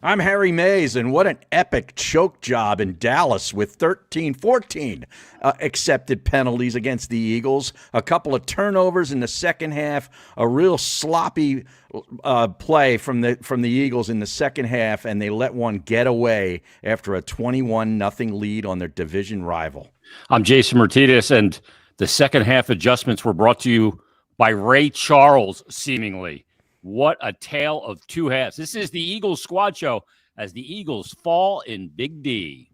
I'm Harry Mays, and what an epic choke job in Dallas with 14 accepted penalties against the Eagles. A couple of turnovers in the second half, a real sloppy play from the Eagles in the second half, and they let one get away after a 21-0 lead on their division rival. I'm Jason Myrtetus, and the second half adjustments were brought to you by Ray Charles, seemingly. What a tale of two halves. This is the Eagles Squad Show as the Eagles fall in Big D.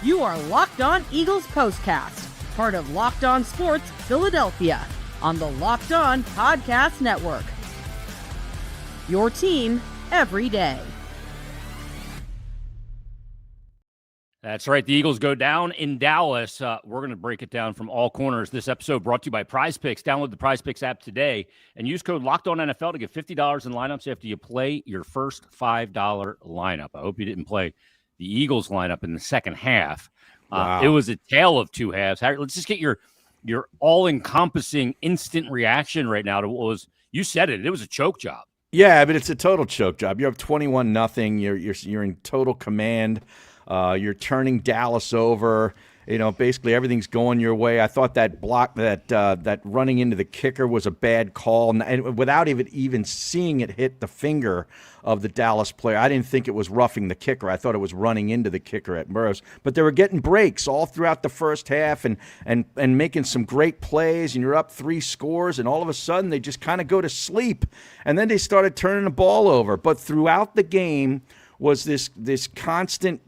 You are Locked On Eagles Postcast, part of Locked On Sports Philadelphia, on the Locked On Podcast Network. Your team every day. That's right. The Eagles go down in Dallas. We're going to break it down from all corners. This episode brought to you by Prize Picks. Download the Prize Picks app today and use code LOCKEDONNFL to get $50 in lineups after you play your first $5 lineup. I hope you didn't play the Eagles lineup in the second half. Wow. It was a tale of two halves. Harry, let's just get your all-encompassing instant reaction right now to what was, you said it was a choke job. Yeah, but it's a total choke job. You're up 21-0. You're in total command. You're turning Dallas over. You know, basically everything's going your way. I thought that block, that running into the kicker was a bad call, and without even seeing it hit the finger of the Dallas player, I didn't think it was roughing the kicker. I thought it was running into the kicker at Burroughs. But they were getting breaks all throughout the first half and making some great plays, and you're up 3 scores, and all of a sudden they just kind of go to sleep, and then they started turning the ball over. But throughout the game was this constant,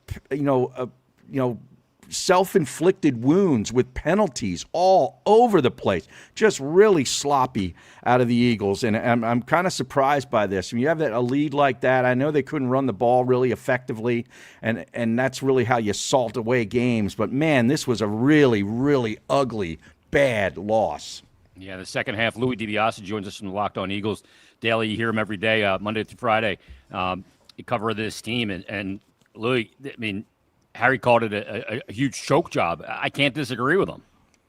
self-inflicted wounds with penalties all over the place. Just really sloppy out of the Eagles, and I'm kind of surprised by this. When you have a lead like that, I know they couldn't run the ball really effectively, and that's really how you salt away games. But, man, this was a really, really ugly, bad loss. Yeah, the second half, Louie DiBiase joins us from the Locked On Eagles Daily. You hear him every day, Monday through Friday. Cover this team, and Louis, I mean, Harry called it a huge choke job. I can't disagree with him.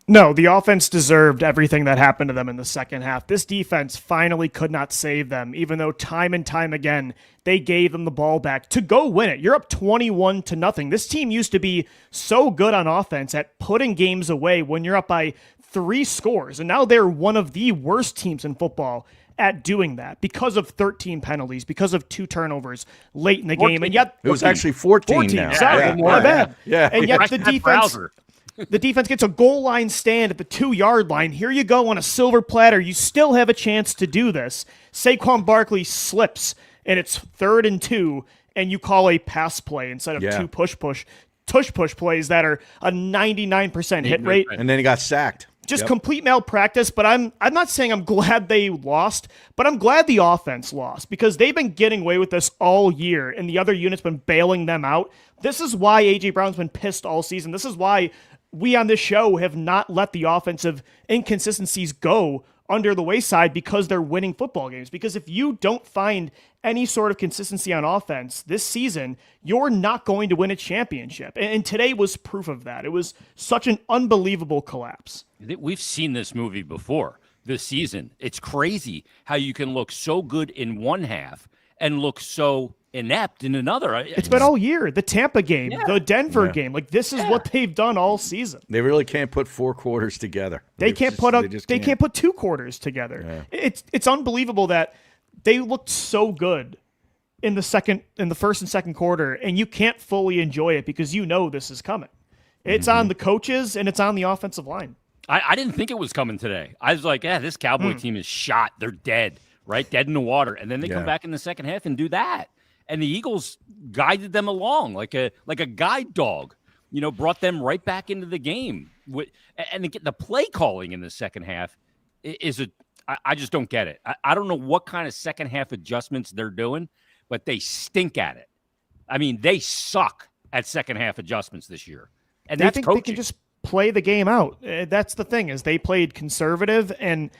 No, the offense deserved everything that happened to them in the second half. This defense finally could not save them, even though time and time again they gave them the ball back to go win it. You're up 21-0. This team used to be so good on offense at putting games away when you're up by 3 scores, and now they're one of the worst teams in football at doing that because of 13 penalties, because of 2 turnovers late in the 14. Game. And yet it was actually 14 now. Sorry, my bad. Yeah. And yet the defense gets a goal line stand at the 2-yard line. Here you go on a silver platter. You still have a chance to do this. Saquon Barkley slips, and it's 3rd and 2, and you call a pass play instead of 2 push plays that are a 99% hit rate. And then he got sacked. Just complete malpractice, but I'm not saying I'm glad they lost, but I'm glad the offense lost because they've been getting away with this all year, and the other unit's been bailing them out. This is why A.J. Brown's been pissed all season. This is why we on this show have not let the offensive inconsistencies go under the wayside because they're winning football games. Because if you don't find any sort of consistency on offense this season, you're not going to win a championship. And today was proof of that. It was such an unbelievable collapse. We've seen this movie before this season. It's crazy how you can look so good in one half and look so inept in another. It's been all year. The Tampa game, the Denver game. Like, this is what they've done all season. They really can't put 4 quarters together. They can't put 2 quarters together. Yeah. It's unbelievable that they looked so good in the first and second quarter, and you can't fully enjoy it because you know this is coming. It's on the coaches and it's on the offensive line. I didn't think it was coming today. I was like, this Cowboy team is shot. They're dead, right? Dead in the water. And then they come back in the second half and do that. And the Eagles guided them along like a guide dog, brought them right back into the game. And the play calling in the second half I just don't get it. I don't know what kind of second half adjustments they're doing, but they stink at it. I mean, they suck at second half adjustments this year. And they that's think coaching. They can just play the game out. That's the thing, is they played conservative, and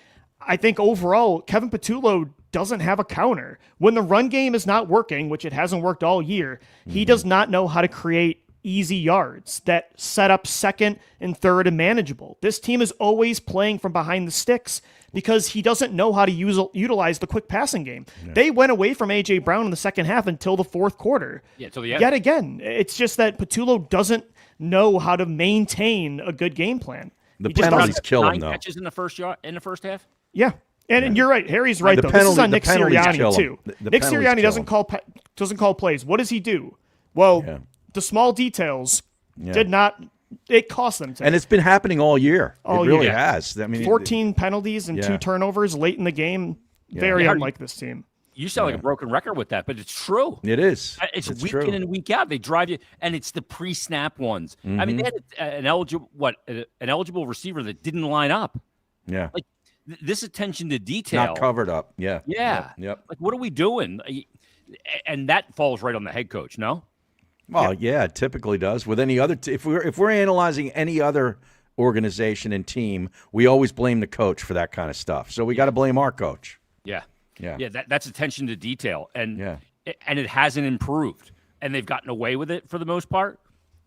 I think overall Kevin Patullo doesn't have a counter. When the run game is not working, which it hasn't worked all year, he does not know how to create easy yards that set up second and third and manageable. This team is always playing from behind the sticks because he doesn't know how to utilize the quick passing game. Yeah. They went away from A.J. Brown in the second half until the fourth quarter. Yeah, till the end. Yet again, it's just that Patullo doesn't know how to maintain a good game plan. The penalties kill him, though. 9 catches in the first half? Yeah. And you're right. Harry's right, though. This is on Nick Sirianni, too. Nick Sirianni doesn't call plays. What does he do? Well, the small details did not – it cost them. And it's been happening all year. It really has. I mean, 14 penalties and 2 turnovers late in the game. Very unlike this team. You sound like a broken record with that, but it's true. It is. It's week in and week out. They drive you, and it's the pre-snap ones. Mm-hmm. I mean, they had an eligible receiver that didn't line up. Yeah. Like this attention to detail. Not covered up. Yeah. Yeah. Yep. Like, what are we doing? And that falls right on the head coach, no? Well, yeah, it typically does. With any other, if we're analyzing any other organization and team, we always blame the coach for that kind of stuff. So we got to blame our coach. Yeah. Yeah. Yeah, that's attention to detail. And it hasn't improved. And they've gotten away with it for the most part.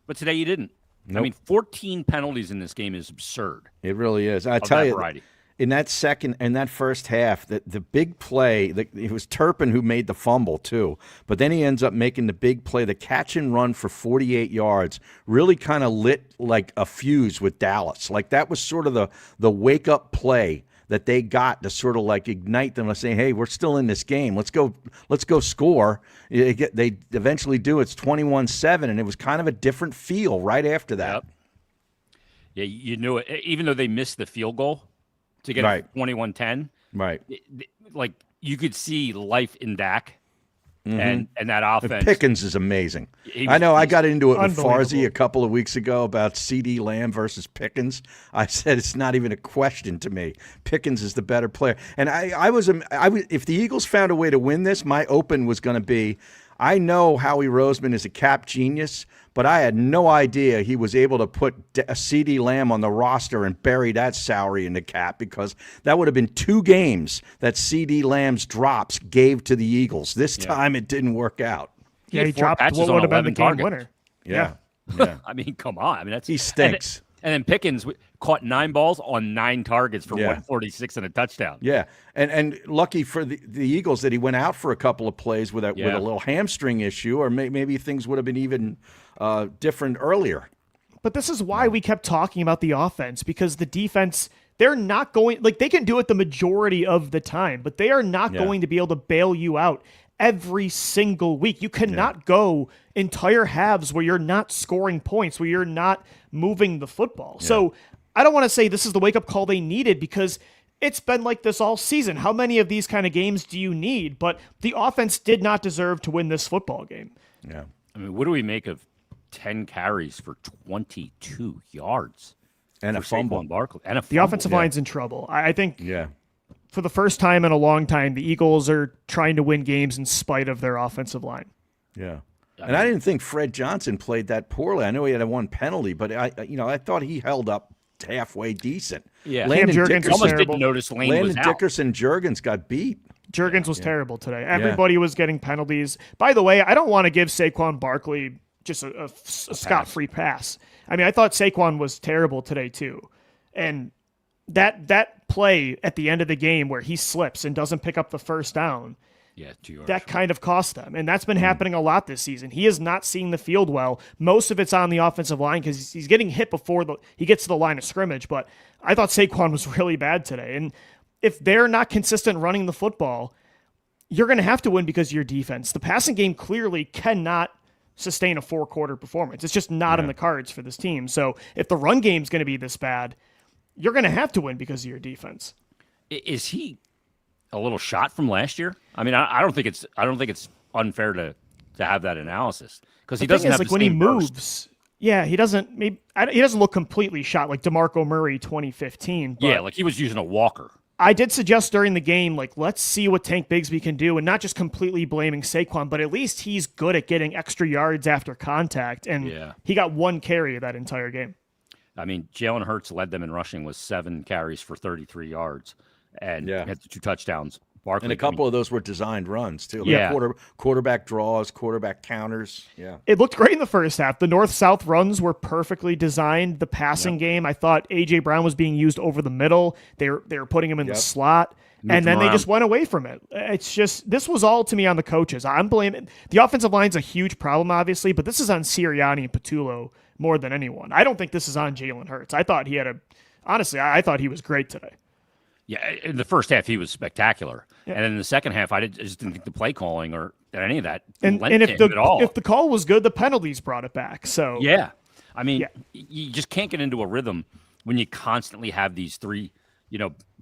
But today you didn't. Nope. I mean, 14 penalties in this game is absurd. It really is. I tell you, in that first half, the big play, it was Turpin who made the fumble too. But then he ends up making the big play, the catch and run for 48 yards, really kind of lit like a fuse with Dallas. Like that was sort of the wake-up play that they got to sort of like ignite them and say, hey, we're still in this game. Let's go score. They eventually do. It's 21-7, and it was kind of a different feel right after that. Yep. Yeah, you knew it. Even though they missed the field goal to get it 21-10. Right. Like you could see life in Dak. And that offense. And Pickens is amazing. I know I got into it with Farzi a couple of weeks ago about CD Lamb versus Pickens. I said it's not even a question to me. Pickens is the better player. And I was if the Eagles found a way to win this, my open was going to be, I know Howie Roseman is a cap genius, but I had no idea he was able to put a CD Lamb on the roster and bury that salary in the cap, because that would have been 2 games that CD Lamb's drops gave to the Eagles. This time it didn't work out. Yeah, he dropped what would have been the game winner. Yeah. I mean, come on. I mean, he stinks. And then Pickens caught 9 balls on 9 targets for 146 and a touchdown. Yeah, and lucky for the Eagles that he went out for a couple of plays with a little hamstring issue, or maybe things would have been even different earlier. But this is why we kept talking about the offense, because the defense, they're not going – like they can do it the majority of the time, but they are not going to be able to bail you out every single week. You cannot go entire halves where you're not scoring points, where you're not moving the football. So I don't want to say this is the wake-up call they needed, because it's been like this all season. How many of these kind of games do you need? But the offense did not deserve to win this football game. Yeah. I mean, what do we make of 10 carries for 22 yards? And a fumble. The offensive line's in trouble. I think for the first time in a long time, the Eagles are trying to win games in spite of their offensive line. Yeah. And I didn't think Fred Johnson played that poorly. I know he had 1 penalty, but I thought he held up halfway decent. Yeah. Landon Dickerson almost didn't notice Lane was out. Dickerson Jurgens got beat. Jurgens was terrible today. Everybody was getting penalties. By the way, I don't want to give Saquon Barkley just a scot-free pass. I mean, I thought Saquon was terrible today too. And that play at the end of the game where he slips and doesn't pick up the first down, that kind of cost them. And that's been happening a lot this season. He is not seeing the field well. Most of it's on the offensive line because he's getting hit before he gets to the line of scrimmage. But I thought Saquon was really bad today. And if they're not consistent running the football, you're going to have to win because of your defense. The passing game clearly cannot sustain a 4-quarter performance. It's just not in the cards for this team. So if the run game's going to be this bad, you're going to have to win because of your defense. Is he a little shot from last year? I mean, I don't think it's unfair to have that analysis, because he doesn't have when he moves. Yeah, he doesn't. He doesn't look completely shot like DeMarco Murray 2015. Yeah, like he was using a walker. I did suggest during the game, let's see what Tank Bigsby can do, and not just completely blaming Saquon, but at least he's good at getting extra yards after contact, and he got 1 carry that entire game. I mean, Jalen Hurts led them in rushing with 7 carries for 33 yards and had 2 touchdowns. Barkley, And a couple of those were designed runs, too. Like Yeah. Quarterback draws, quarterback counters. Yeah. It looked great in the first half. The north-south runs were perfectly designed. The passing game, I thought A.J. Brown was being used over the middle. They were putting him in the slot. And then they just went away from it. It's just, this was all to me on the coaches. I'm blaming, the offensive line's a huge problem, obviously, but this is on Sirianni and Patullo more than anyone. I don't think this is on Jalen Hurts. I thought I thought he was great today. Yeah, in the first half, he was spectacular. Yeah. And in the second half, I just didn't think the play calling or any of that lent to him at all. If the call was good, the penalties brought it back. So yeah. I mean, you just can't get into a rhythm when you constantly have these three,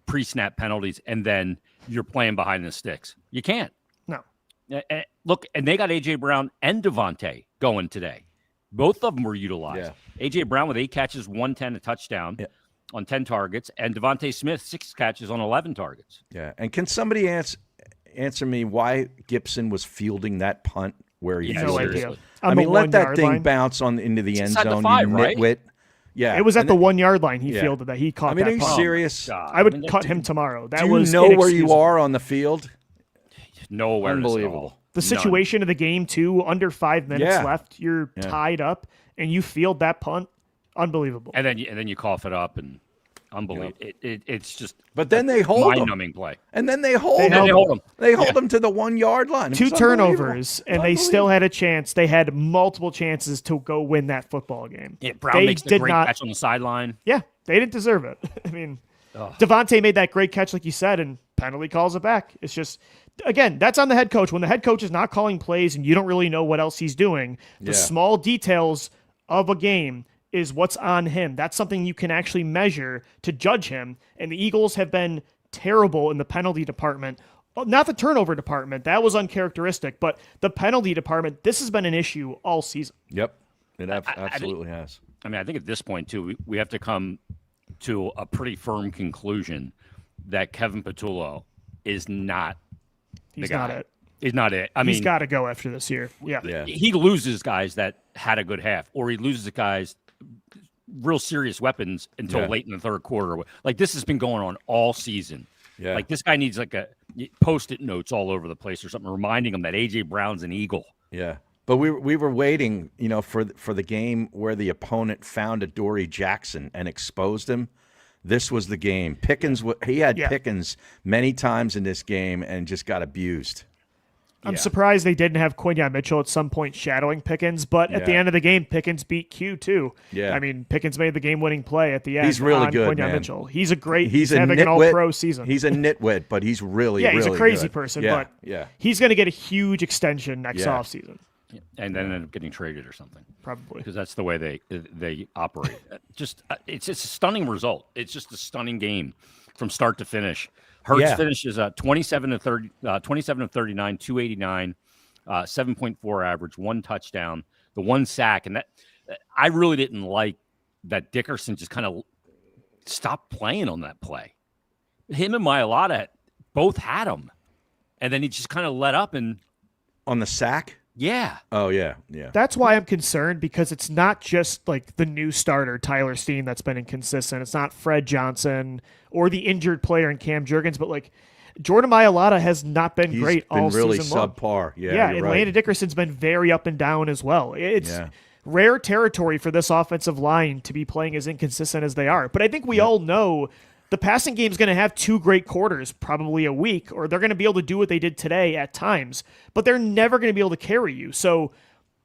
pre-snap penalties, and then you're playing behind the sticks. You can't. No. Look, and they got A.J. Brown and Devontae going today. Both of them were utilized. Yeah. A.J. Brown with 8 catches, 110, a touchdown. Yeah. On 10 targets, and Devontae Smith 6 catches on 11 targets. Yeah, and can somebody answer me why Gibson was fielding that punt where he no idea. I mean, let that thing bounce into the end zone, the 5, you nitwit. Right? Yeah, it was at the 1 yard line. He fielded that. He caught that. Are you serious? I would cut him tomorrow. That Do you was know where you are on the field? No awareness. Unbelievable. The situation of the game too. Under 5 minutes left, you're tied up, and you field that punt. Unbelievable. And then you cough it up and unbelievable. Yep. It's just. But then they hold mind-numbing play. And then they hold him. They hold him to the 1 yard line. 2 turnovers, and they still had a chance. They had multiple chances to go win that football game. Yeah, Brown makes the great catch on the sideline. Yeah, they didn't deserve it. I mean, Devontae made that great catch, like you said, and penalty calls it back. It's just. Again, that's on the head coach. When the head coach is not calling plays and you don't really know what else he's doing, the small details of a game is what's on him. That's something you can actually measure to judge him. And the Eagles have been terrible in the penalty department. Not the turnover department. That was uncharacteristic. But the penalty department, this has been an issue all season. Yep. It absolutely has. I mean, I think at this point, too, we have to come to a pretty firm conclusion that Kevin Patullo is not He's not it. He's not it. I mean, he's got to go after this year. Yeah. He loses guys that had a good half, or he loses guys real serious weapons until late in the third quarter. Like this has been going on all season. Yeah. Like this guy needs like a Post-it notes all over the place or something, reminding him that A.J. Brown's an Eagle. Yeah. But we were waiting, for the game where the opponent found Adoree Jackson and exposed him. This was the game. Pickens, he had Pickens many times in this game and just got abused. I'm surprised they didn't have Quinyon Mitchell at some point shadowing Pickens, but at the end of the game, Pickens beat Q too. Yeah. I mean, Pickens made the game-winning play at the end. He's really good, Quinyon man. Mitchell. He's having an all-pro season. He's a nitwit, but he's really, really good. He's a crazy person, but he's going to get a huge extension next offseason. And then end up getting traded or something. Probably. Because that's the way they operate. It's a stunning result. It's just a stunning game from start to finish. Hurts finishes 27 of 39, 289, 7.4 average, 1 touchdown, the 1 sack. And that I really didn't like that Dickerson just kind of stopped playing on that play. Him and Mailata both had him. And then he just kind of let up and on the sack? Yeah. Oh, yeah. That's why I'm concerned, because it's not just like the new starter, Tyler Steen, that's been inconsistent. It's not Fred Johnson or the injured player in Cam Jurgens, but like Jordan Mailata has not been great all season long. He's been really subpar. Yeah, and Landon Dickerson's been very up and down as well. It's rare territory for this offensive line to be playing as inconsistent as they are. But I think we all know the passing game is going to have 2 great quarters, probably a week, or they're going to be able to do what they did today at times, but they're never going to be able to carry you. So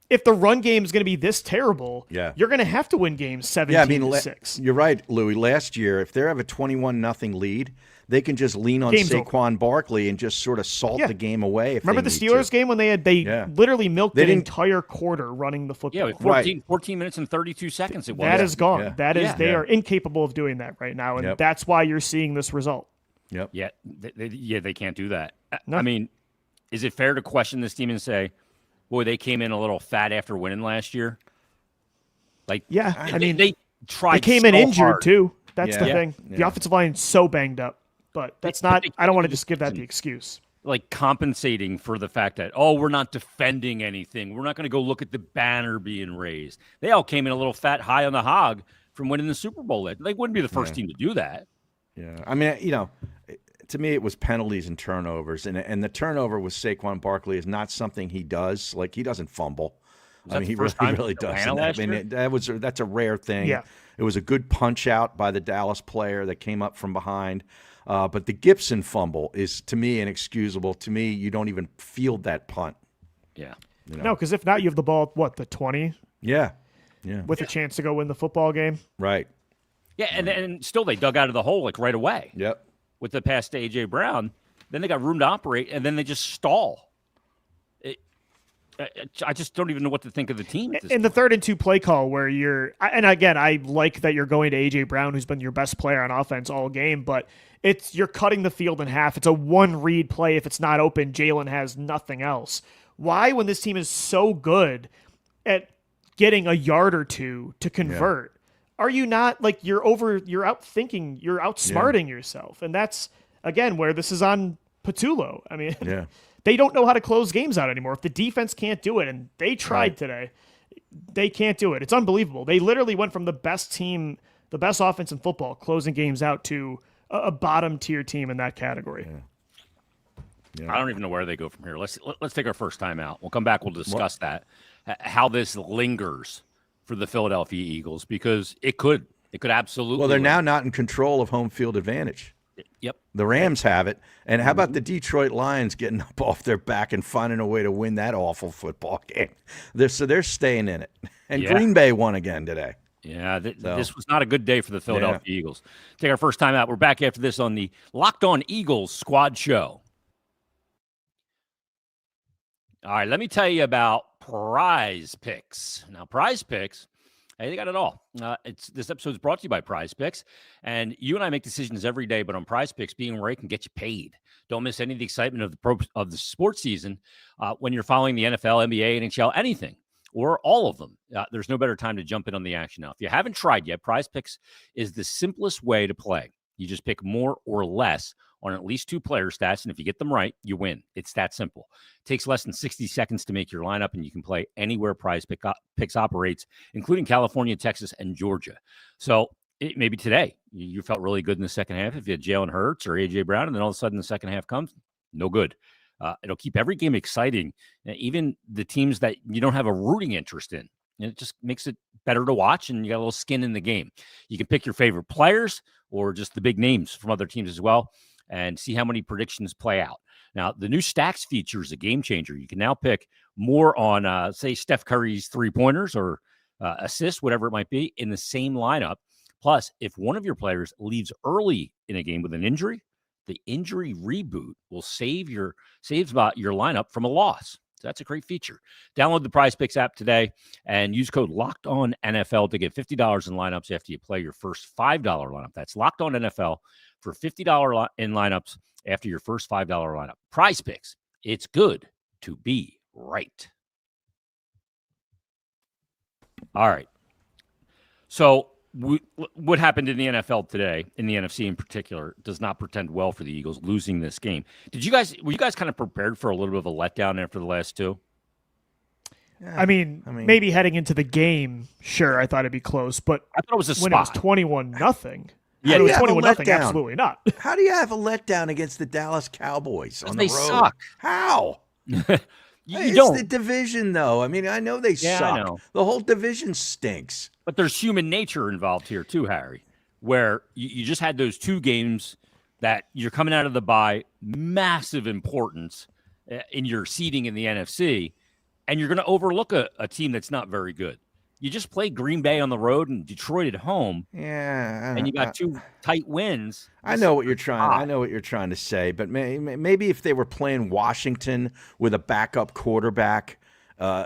if the run game is going to be this terrible, you're going to have to win games 17-6. You're right, Louie. Last year, if they have a 21-0 lead, they can just lean on Saquon Barkley and just sort of salt the game away. Remember the Steelers game when they literally milked an entire quarter running the football? Yeah, 14 minutes and 32 seconds it was. That is gone. Yeah. That is they are incapable of doing that right now, and that's why you're seeing this result. Yep. Yeah, they can't do that. No. I mean, is it fair to question this team and say, boy, they came in a little fat after winning last year? Like, I mean, they tried. They came in injured hard. Too. That's the thing. The offensive line is so banged up. But that's not – I don't want to just give that the excuse. Like compensating for the fact that, we're not defending anything. We're not going to go look at the banner being raised. They all came in a little fat high on the hog from winning the Super Bowl. They wouldn't be the first team to do that. Yeah. I mean, to me, it was penalties and turnovers, and the turnover with Saquon Barkley is not something he does. Like, he doesn't fumble. I mean, he really doesn't. I mean, that's a rare thing. Yeah. It was a good punch out by the Dallas player that came up from behind. But the Gibson fumble is, to me, inexcusable. To me, you don't even field that punt. Yeah. You know? No, because if not, you have the ball at, the 20? Yeah. With a chance to go win the football game? Right. Yeah, and still they dug out of the hole like right away. Yep. With the pass to A.J. Brown. Then they got room to operate, and then they just stall. I just don't even know what to think of the team. In the 3rd and 2 play call where and again, I like that you're going to A.J. Brown, who's been your best player on offense all game, but you're cutting the field in half. It's a one-read play. If it's not open, Jalen has nothing else. Why, when this team is so good at getting a yard or two to convert, are you not, like, you're outsmarting yourself? And that's, again, where this is on Patullo. I mean, they don't know how to close games out anymore. If the defense can't do it, and they tried today, they can't do it. It's unbelievable. They literally went from the best team, the best offense in football, closing games out, to a bottom-tier team in that category. I don't even know where they go from here. Let's take our first time out. We'll come back. We'll discuss that, how this lingers for the Philadelphia Eagles, because it could absolutely. Well, they're now not in control of home field advantage. Yep. The Rams have it. And how about the Detroit Lions getting up off their back and finding a way to win that awful football game? They're staying in it. And Green Bay won again today. Yeah, this was not a good day for the Philadelphia Eagles. Take our first time out. We're back after this on the Locked On Eagles Squad Show. All right, let me tell you about Prize Picks. Now, Prize Picks, hey, they got it all. This episode is brought to you by Prize Picks, and you and I make decisions every day, but on Prize Picks, being right can get you paid. Don't miss any of the excitement of the sports season when you're following the NFL, NBA, NHL, anything, or all of them. There's no better time to jump in on the action now. If you haven't tried yet, Prize Picks is the simplest way to play. You just pick more or less on at least 2 player stats, and if you get them right, you win. It's that simple. It takes less than 60 seconds to make your lineup, and you can play anywhere Prize Picks operates, including California, Texas, and Georgia. So maybe today you felt really good in the second half if you had Jalen Hurts or A.J. Brown, and then all of a sudden the second half comes, no good. It'll keep every game exciting, even the teams that you don't have a rooting interest in. And it just makes it better to watch, and you got a little skin in the game. You can pick your favorite players or just the big names from other teams as well, and see how many predictions play out. Now, the new Stacks feature is a game changer. You can now pick more on, say, Steph Curry's three-pointers or assists, whatever it might be, in the same lineup. Plus, if one of your players leaves early in a game with an injury, the injury reboot will saves your lineup from a loss. So that's a great feature. Download the Prize Picks app today and use code LOCKEDONNFL to get $50 in lineups after you play your first $5 lineup. That's LOCKEDONNFL for $50 in lineups after your first $5 lineup. Prize Picks. It's good to be right. All right. So what happened in the NFL today, in the NFC in particular, does not portend well for the Eagles losing this game. Were you guys kind of prepared for a little bit of a letdown after the last 2? Yeah, I mean, maybe heading into the game, sure, I thought it'd be close, but I thought it was a spot. When it was 21-0. Yeah, it was 21-0. Absolutely not. How do you have a letdown against the Dallas Cowboys on the road? They suck. How? You don't. It's the division, though. I mean, I know they suck. I know. The whole division stinks. But there's human nature involved here too, Harry, where you just had those 2 games that you're coming out of the bye, massive importance in your seeding in the NFC, and you're going to overlook a team that's not very good. You just played Green Bay on the road and Detroit at home. Yeah, and you got 2 tight wins. I know what you're trying to say, but maybe if they were playing Washington with a backup quarterback,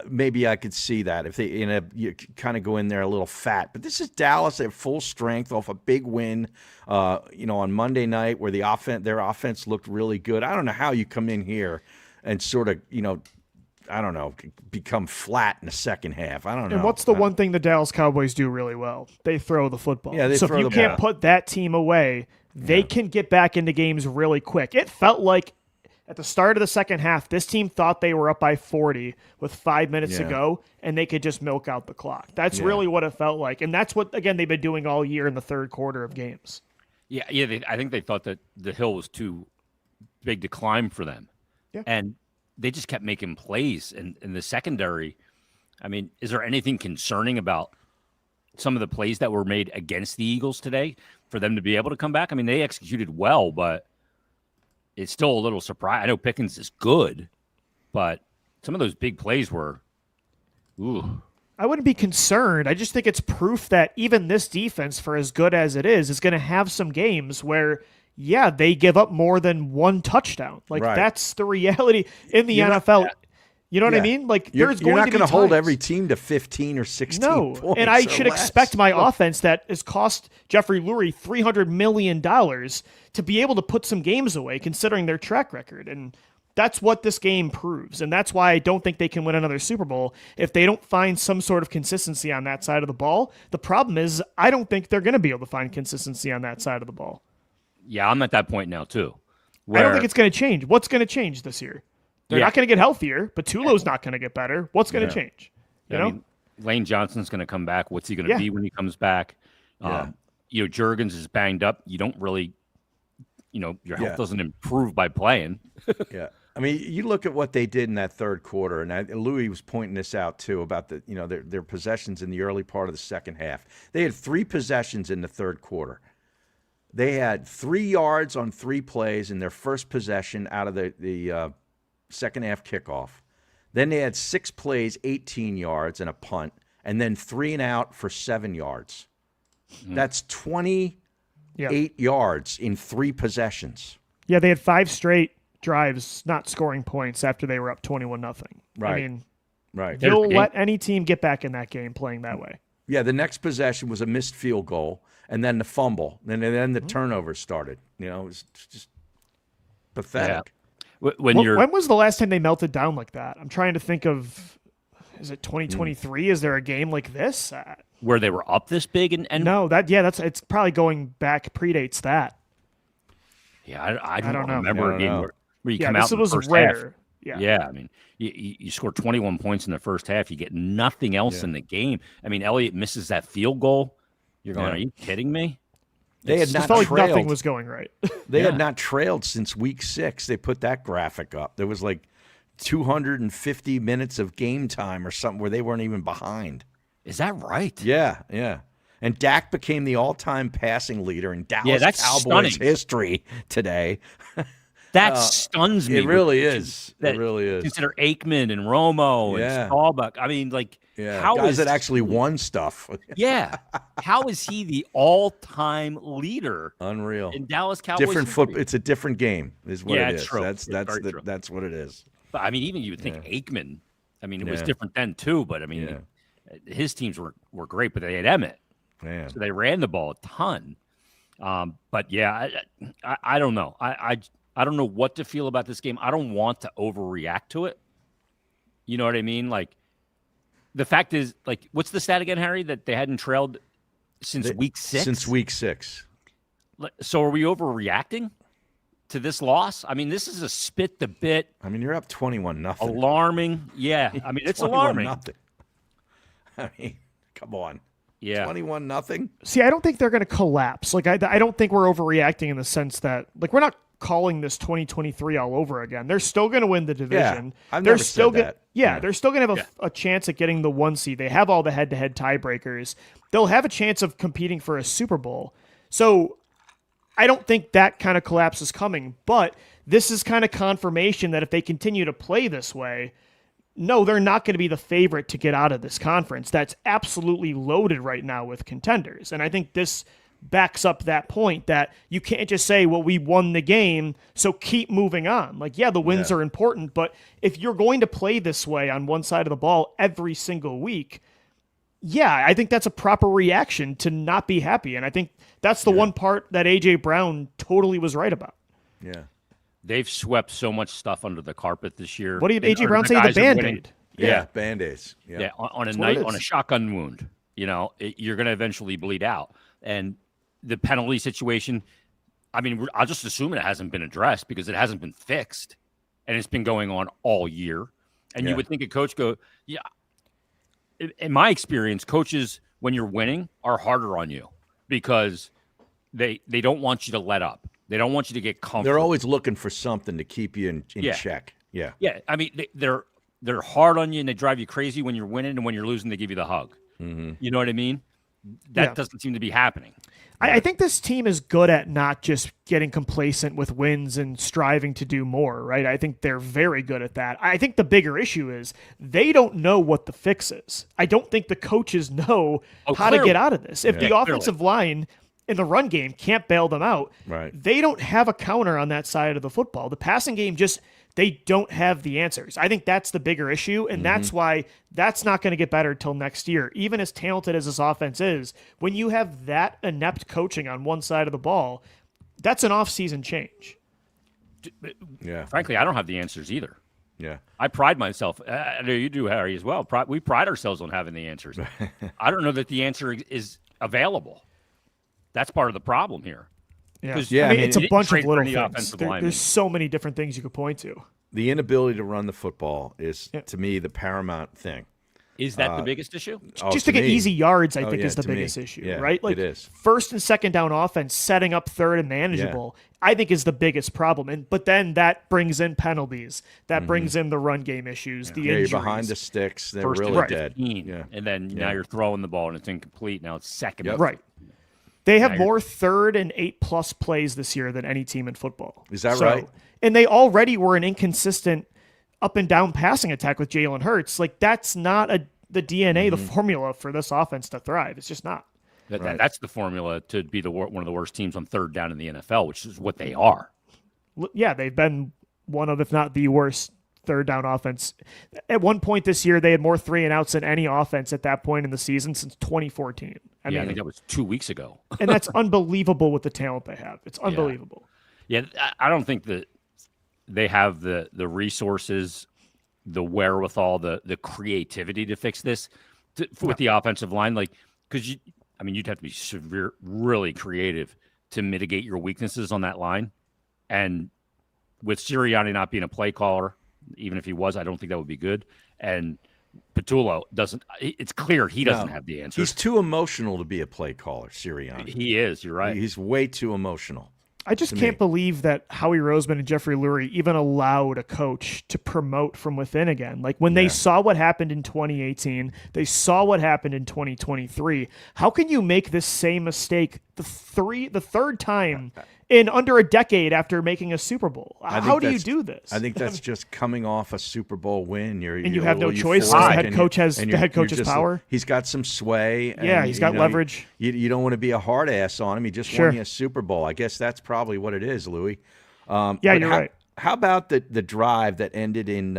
maybe I could see that. If you kind of go in there a little fat, but this is Dallas at full strength off a big win, on Monday night where their offense looked really good. I don't know how you come in here and sort of, I don't know, become flat in the second half. I don't know. And what's the one thing the Dallas Cowboys do really well? They throw the football. Yeah, so if you can't put that team away, they can get back into games really quick. It felt like at the start of the second half, this team thought they were up by 40 with 5 minutes to go, and they could just milk out the clock. That's really what it felt like. And that's what, again, they've been doing all year in the third quarter of games. Yeah. I think they thought that the hill was too big to climb for them. Yeah. And they just kept making plays. And in the secondary, I mean, is there anything concerning about some of the plays that were made against the Eagles today for them to be able to come back? I mean, they executed well, but it's still a little surprise. I know Pickens is good, but some of those big plays were, ooh. I wouldn't be concerned. I just think it's proof that even this defense, for as good as it is going to have some games where, yeah, they give up more than one touchdown. Like, that's the reality in the NFL. You know what I mean? Like, you're not going to hold every team to 15 or 16 points. And I should expect my offense that has cost Jeffrey Lurie $300 million to be able to put some games away, considering their track record. And that's what this game proves. And that's why I don't think they can win another Super Bowl if they don't find some sort of consistency on that side of the ball. The problem is I don't think they're going to be able to find consistency on that side of the ball. Yeah, I'm at that point now, too. I don't think it's going to change. What's going to change this year? They're not going to get healthier, but Tulo's not going to get better. What's going to change? You know? I mean, Lane Johnson's going to come back. What's he going to be when he comes back? Juergens is banged up. You don't really, your health doesn't improve by playing. Yeah. I mean, you look at what they did in that third quarter, and Louis was pointing this out too about their possessions in the early part of the second half. They had 3 possessions in the third quarter. They had 3 yards on 3 plays in their first possession out of the second half kickoff. Then they had 6 plays, 18 yards and a punt, and then 3 and out for 7 yards. That's 28 yards in 3 possessions. Yeah, they had 5 straight drives not scoring points after they were up 21-0. Right. I mean, right. You'll let any team get back in that game playing that way. Yeah, the next possession was a missed field goal, and then the fumble, and then the turnover started. It was just pathetic. Yeah. When was the last time they melted down like that? I'm trying to think of, is it 2023? Is there a game like this? Where they were up this big? And no, it's probably going back, predates that. Yeah, I don't remember a game where you come out this in was the first rare. half. Yeah, I mean, you score 21 points in the first half. You get nothing else in the game. I mean, Elliott misses that field goal. You're going, are you kidding me? They had not felt trailed. like nothing was going right. They had not trailed since week 6. They put that graphic up. There was like 250 minutes of game time or something where they weren't even behind. Is that right? Yeah. And Dak became the all-time passing leader in Dallas Cowboys history today. That stuns me. It really is. It really is. Consider Aikman and Romo and Staubach. I mean, how guys that actually won stuff. How is he the all-time leader? Unreal. In Dallas Cowboys different football. It's a different game, is what it is. True. That's what it is. But I mean, even you would think Aikman. I mean, it was different then too. But I mean, his teams were great, but they had Emmett, so they ran the ball a ton. But I don't know. I don't know what to feel about this game. I don't want to overreact to it. You know what I mean? Like, the fact is, what's the stat again, Harry, that they hadn't trailed since week 6? Since week 6. So are we overreacting to this loss? I mean, this is a spit the bit. I mean, you're up 21-0. Alarming. Yeah. I mean, it's alarming. I mean, come on. Yeah. 21-0. See, I don't think they're going to collapse. I don't think we're overreacting in the sense that, we're not calling this 2023 all over again. They're still going to win the division. I've never said that. They're still going to have a chance at getting the 1 seed. They have all the head-to-head tiebreakers. They'll have a chance of competing for a Super Bowl. So I don't think that kind of collapse is coming, but this is kind of confirmation that if they continue to play this way, no, they're not going to be the favorite to get out of this conference. That's absolutely loaded right now with contenders. And I think this backs up that point that you can't just say, well, we won the game, so keep moving on. The wins are important, but if you're going to play this way on one side of the ball every single week, I think that's a proper reaction to not be happy. And I think that's the one part that A.J. Brown totally was right about. Yeah. They've swept so much stuff under the carpet this year. What did A.J. Brown say? The Band-Aid. Band-Aids. Yeah, on a night, on a shotgun wound, you're going to eventually bleed out. And the penalty situation, I mean, I'll just assume it hasn't been addressed because it hasn't been fixed, and it's been going on all year. And you would think a coach in my experience, coaches, when you're winning, are harder on you because they don't want you to let up. They don't want you to get comfortable. They're always looking for something to keep you in Yeah. check. Yeah. Yeah, I mean, they're hard on you and they drive you crazy when you're winning, and when you're losing, they give you the hug. Mm-hmm. You know what I mean? That doesn't seem to be happening. I think this team is good at not just getting complacent with wins and striving to do more, right? I think they're very good at that. I think the bigger issue is they don't know what the fix is. I don't think the coaches know how to get out of this. If the offensive line in the run game can't bail them out, they don't have a counter on that side of the football. The passing game they don't have the answers. I think that's the bigger issue, and that's why that's not going to get better till next year. Even as talented as this offense is, when you have that inept coaching on one side of the ball, that's an off-season change. Yeah. Frankly, I don't have the answers either. Yeah. I pride myself. I know you do, Harry, as well. We pride ourselves on having the answers. I don't know that the answer is available. That's part of the problem here. Yeah, I mean, it's a bunch of little things. There's so many different things you could point to. The inability to run the football is, to me, the paramount thing. Is that the biggest issue? Just to get easy yards, I think, is the biggest issue, right? Like, it is. First and second down offense, setting up third and manageable, I think is the biggest problem. But then that brings in penalties. That brings in the run game issues, the injuries. You're behind the sticks. They're First really and dead. 15, and then now you're throwing the ball, and it's incomplete. Now it's second. Right. They have more 3rd and 8+ plays this year than any team in football. Is that right? And they already were an inconsistent up and down passing attack with Jalen Hurts. Like, that's not the DNA, the formula for this offense to thrive. It's just not. That's the formula to be one of the worst teams on third down in the NFL, which is what they are. Yeah, they've been one of, if not the worst, third down offense. At one point this year, they had more 3-and-outs than any offense at that point in the season since 2014. I think that was 2 weeks ago. And that's unbelievable with the talent they have. It's unbelievable. Yeah, I don't think that they have the resources, the wherewithal, the creativity to fix this with the offensive line. Like, because you'd have to be really creative to mitigate your weaknesses on that line. And with Sirianni not being a play caller, even if he was, I don't think that would be good. And Petullo doesn't. It's clear he doesn't have the answer. He's too emotional to be a play caller, Sirianni. He is. You're right. He's way too emotional. I just can't believe that Howie Roseman and Jeffrey Lurie even allowed a coach to promote from within again. Like, when they saw what happened in 2018, they saw what happened in 2023. How can you make this same mistake the third time in under a decade after making a Super Bowl? How do you do this? I think that's just coming off a Super Bowl win. You have no choice. The head coach's power. He's got some sway. And, he's got leverage. You don't want to be a hard ass on him. He just won you a Super Bowl. I guess that's probably what it is, Louie. You're right. How about the drive that ended in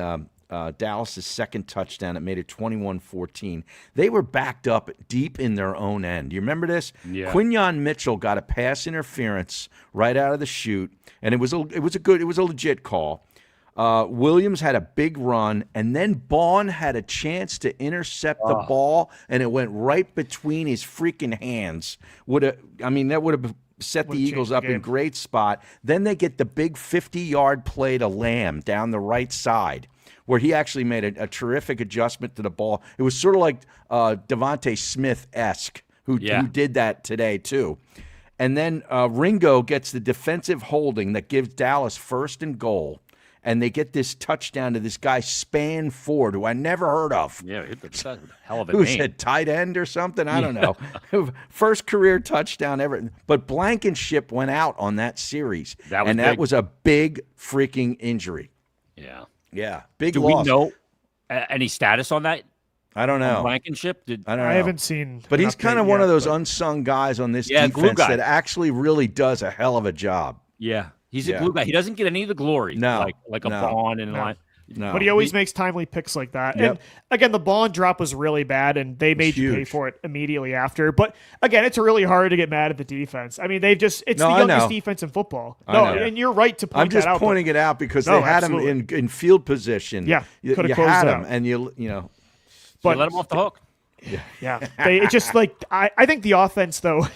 Dallas' second touchdown? It made it 21-14. They were backed up deep in their own end. You remember this? Yeah. Quinyon Mitchell got a pass interference right out of the chute, and it was a legit call. Williams had a big run, and then Bond had a chance to intercept the ball, and it went right between his freaking hands. That would have set the Eagles up in great spot. Then they get the big 50-yard play to Lamb down the right side, where he actually made a terrific adjustment to the ball. It was sort of like Devontae Smith-esque, who did that today too. And then Ringo gets the defensive holding that gives Dallas 1st and goal, and they get this touchdown to this guy Span Ford, who I never heard of. Yeah, it's a hell of a Who's name. a tight end or something? I don't know. First career touchdown ever. But Blankenship went out on that series, that was a big freaking injury. Yeah. Yeah, big Do loss. we know any status on that? I don't know. Blankenship? I don't know. I haven't seen. But he's kind of one of those unsung guys on this defense that actually really does a hell of a job. Yeah, he's a glue guy. He doesn't get any of the glory. No, like a Bond and line. No. But he always makes timely picks like that. Yep. And again, the Bond drop was really bad, and they made you pay for it immediately after. But again, it's really hard to get mad at the defense. I mean, it's the youngest defense in football. And you're right to point that out. I'm just pointing it out because they had him in field position. Yeah, you had him, and you know. But let him off the hook. Yeah. It's just like I think the offense though.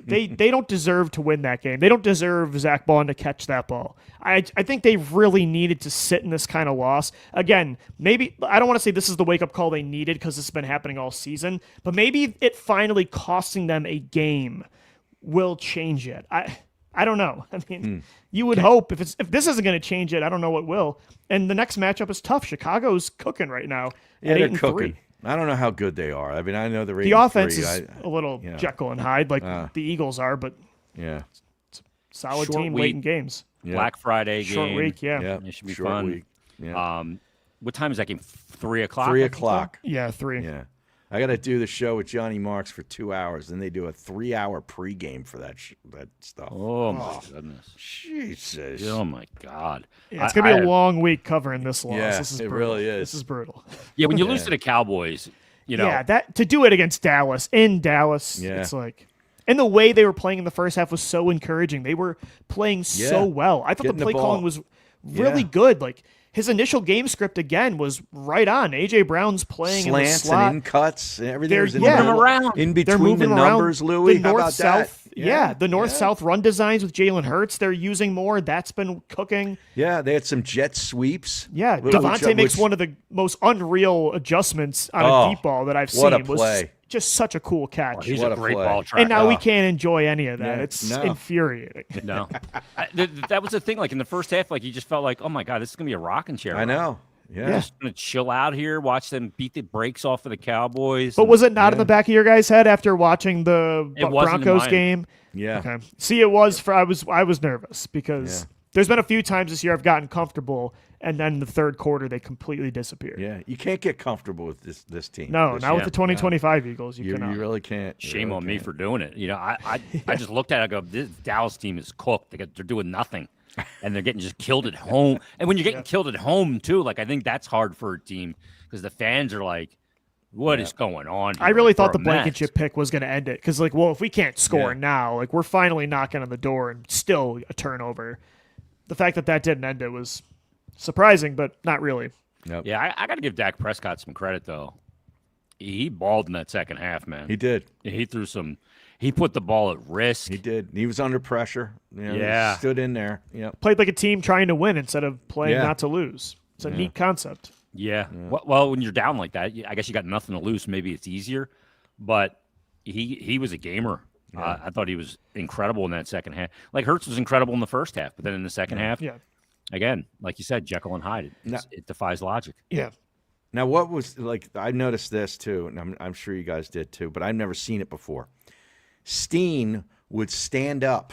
They don't deserve to win that game. They don't deserve Zach Bond to catch that ball. I think they really needed to sit in this kind of loss. Again, maybe I don't want to say this is the wake-up call they needed because it's been happening all season, but maybe it finally costing them a game will change it. I don't know. I mean, you would hope if this isn't going to change it, I don't know what will. And the next matchup is tough. Chicago's cooking right now. Yeah, at they're 8-3. cooking. I don't know how good they are. I mean, I know the offense is a little Jekyll and Hyde, like the Eagles are, but it's a solid Short team week. late in games. Yeah. Black Friday game. Short week, yeah. It should be Short fun. week. Yeah. What time is that game? 3 o'clock? 3 o'clock. Yeah, 3. Yeah. I got to do the show with Johnny Marks for 2 hours. Then they do a 3-hour pregame for that stuff. Oh, my goodness. Jesus. Oh, my God. Yeah, it's going to be a long week covering this loss. Yeah, This is it brutal. really is. This is brutal. Yeah, when you lose to the Cowboys, Yeah, that to do it against Dallas, in Dallas, it's like... And the way they were playing in the first half was so encouraging. They were playing so well. I thought Getting the the play calling ball. was really good. Like, his initial game script, again, was right on. A.J. Brown's playing in the Slants slot. and in cuts and everything They're was in, moving the them middle, around. in They're between the moving around numbers, Louie. the How about north-south. that? The north-south run designs with Jalen Hurts, they're using more. That's been cooking. Yeah, they had some jet sweeps. Yeah, Which- Devontae makes which- one of the most unreal adjustments on a deep ball that I've seen. what a It was play. just such a cool catch. He's What a a great play. ball tracker. And now we can't enjoy any of that. Yeah, It's no. infuriating. No. That was the thing. Like, in the first half, like, you just felt like, oh, my God, this is going to be a rocking chair. I know. Yeah. Just going to chill out here, watch them beat the brakes off of the Cowboys. But was it not in the back of your guys' head after watching the It wasn't in Broncos mine. game? Yeah. Okay. See, it was for I was nervous because there's been a few times this year I've gotten comfortable, and then the third quarter they completely disappeared. Yeah. You can't get comfortable with this team. No, this not year. with the 2025 Eagles. You You cannot. really can't. You Shame really on me can't. for doing it. I just looked at it. I go, this Dallas team is cooked. They're doing nothing, and they're getting just killed at home. And when you're getting killed at home too, like, I think that's hard for a team because the fans are like, "What is going on here?" I really Like, thought the we're a mess. Blankenship pick was going to end it because, like, well, if we can't score now, like, we're finally knocking on the door and still a turnover. The fact that didn't end it was surprising, but not really. Nope. Yeah, I got to give Dak Prescott some credit though. He balled in that second half, man. He did. He threw some. He put the ball at risk. He did. He was under pressure. You know, Yeah. He stood in there. Yep. Played like a team trying to win instead of playing Yeah. not to lose. It's a neat concept. Yeah. Well, when you're down like that, I guess you got nothing to lose. Maybe it's easier, but he was a gamer. I thought he was incredible in that second half. Like, Hurts was incredible in the first half, but then in the second half, again, like you said, Jekyll and Hyde. It defies logic. Yeah. Now, what was like? I noticed this too, and I'm sure you guys did too, but I've never seen it before. Steen would stand up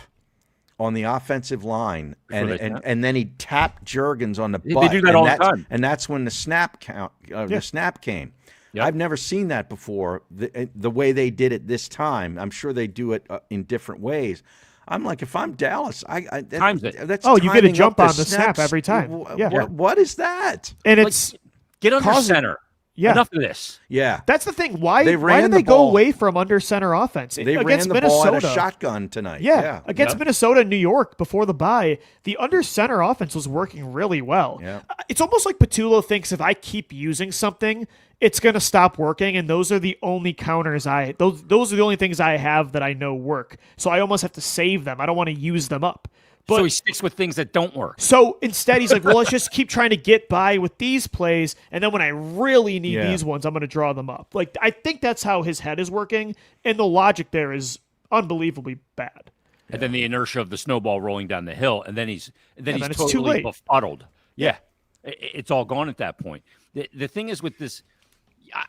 on the offensive line, and then he'd tap Juergens on the butt. They do that and all the that's- time. and that's when the snap count, the snap came. Yep. I've never seen that before. The way they did it this time, I'm sure they do it in different ways. I'm like, if I'm Dallas, Times it. That's Oh, you get a timing jump up on the snap snaps. every time. Yeah. What is that? And Like, it's get under causing- center. Yeah. Enough of this. Yeah. that's the thing. Why They why ran did the they go ball. away from under center offense They against ran the ball Minnesota? at a shotgun tonight. Yeah, against Yep. Minnesota and New York before the bye, the under center offense was working really well. Yeah. It's almost like Patullo thinks if I keep using something, it's going to stop working, and those are the only counters those are the only things I have that I know work. So I almost have to save them. I don't want to use them up. But So he sticks with things that don't work. so instead, he's like, well, let's just keep trying to get by with these plays, and then when I really need these ones, I'm going to draw them up. Like, I think that's how his head is working, and the logic there is unbelievably bad. And then the inertia of the snowball rolling down the hill, and then he's then it's too totally late. befuddled. Yeah. It's all gone at that point. The thing is with this,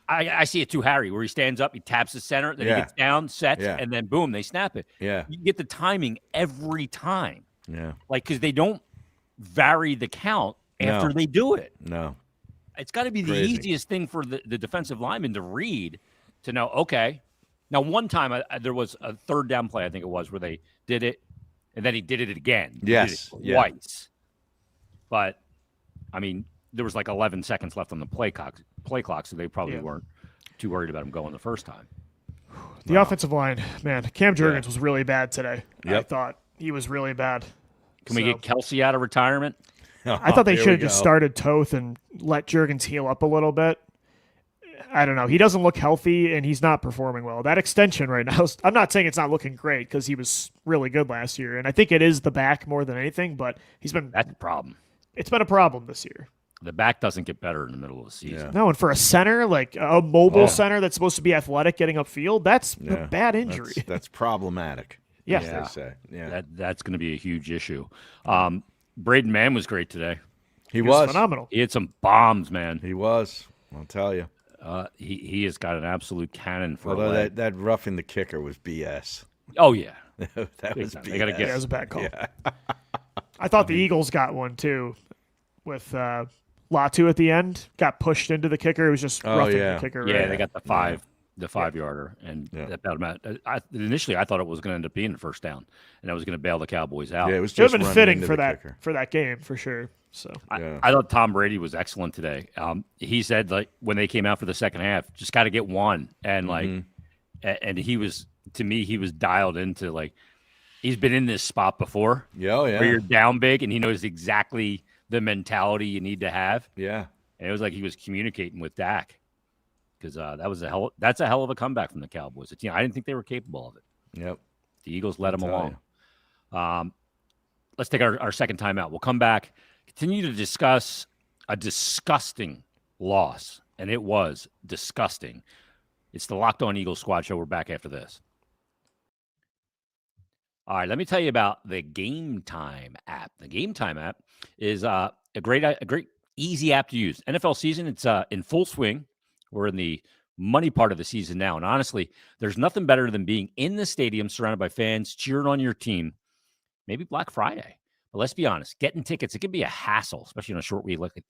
I see it too, Harry, where he stands up, he taps the center, then he gets down, sets, and then boom, they snap it. Yeah. You get the timing every time. Yeah. Like, because they don't vary the count after they do it. No. It's got to be the Crazy. easiest thing for the defensive lineman to read, to know, okay. Now, one time there was a third down play, I think it was, where they did it, and then he did it again. He did Yes, it yeah. twice. But, I mean, there was like 11 seconds left on the play clock, so they probably weren't too worried about him going the first time. The offensive line, man, Cam Juergens was really bad today. I Yep. thought he was really bad. Can we get Kelsey out of retirement? I thought they Here should we have just go. started Toth and let Juergens heal up a little bit. I don't know. He doesn't look healthy, and he's not performing well. That extension right now, I'm not saying it's not looking great because he was really good last year, and I think it is the back more than anything, but That's the problem. it's been a problem this year. The back doesn't get better in the middle of the season. No, and for a center, like a mobile center that's supposed to be athletic getting upfield, that's a bad injury. That's problematic. Yeah. as they say. Yeah, That's going to be a huge issue. Braden Mann was great today. he was phenomenal. He had some bombs, man. He was. I'll tell you. He has got an absolute cannon for a Although leg. that roughing the kicker was BS. Oh yeah, That was BS. They got to get. Yeah, it was a bad call. Yeah. I thought the Eagles got one too, with Latu at the end. Got pushed into the kicker. It was just roughing the kicker. Yeah, right? they got the 5-yarder, and that bailed him out. Initially, I thought it was going to end up being a first down, and I was going to bail the Cowboys out. Yeah, it was It would just have been running fitting into for the kicker. that game for sure. So I thought Tom Brady was excellent today. He said like when they came out for the second half, just got to get one, and and he was, to me, he was dialed into like he's been in this spot before. Yeah, where you're down big, and he knows exactly the mentality you need to have. Yeah. And it was like he was communicating with Dak, because that's a hell of a comeback from the Cowboys. I didn't think they were capable of it. Yep. The Eagles led them along. Let's take our second timeout. We'll come back, continue to discuss a disgusting loss, and it was disgusting. It's the Locked On Eagles Squad Show. We're back after this. All right, let me tell you about the Game Time app. The Game Time app is a great, easy app to use. NFL season, it's in full swing. We're in the money part of the season now, and honestly, there's nothing better than being in the stadium surrounded by fans cheering on your team. Maybe Black Friday. But let's be honest, getting tickets, it can be a hassle, especially on a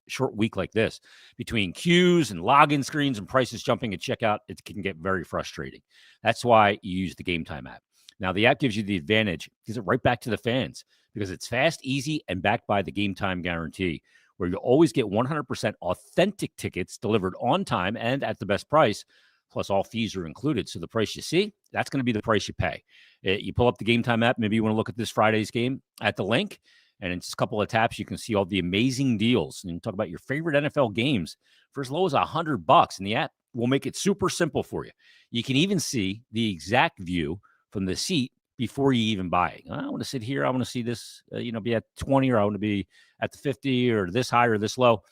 short week like this. Between queues and login screens and prices jumping at checkout, it can get very frustrating. That's why you use the Game Time app. Now, the app gives you the advantage, gives it right back to the fans, because it's fast, easy, and backed by the Game Time guarantee, where you'll always get 100% authentic tickets delivered on time and at the best price, plus all fees are included. So the price you see, that's going to be the price you pay. You pull up the Game Time app. Maybe you want to look at this Friday's game at the link, and in just a couple of taps, you can see all the amazing deals and talk about your favorite NFL games for as low as $100. And the app will make it super simple for you. You can even see the exact view from the seat before you even buy it. I want to sit here. I want to see this, be at 20, or I want to be at the 50, or this high or this low.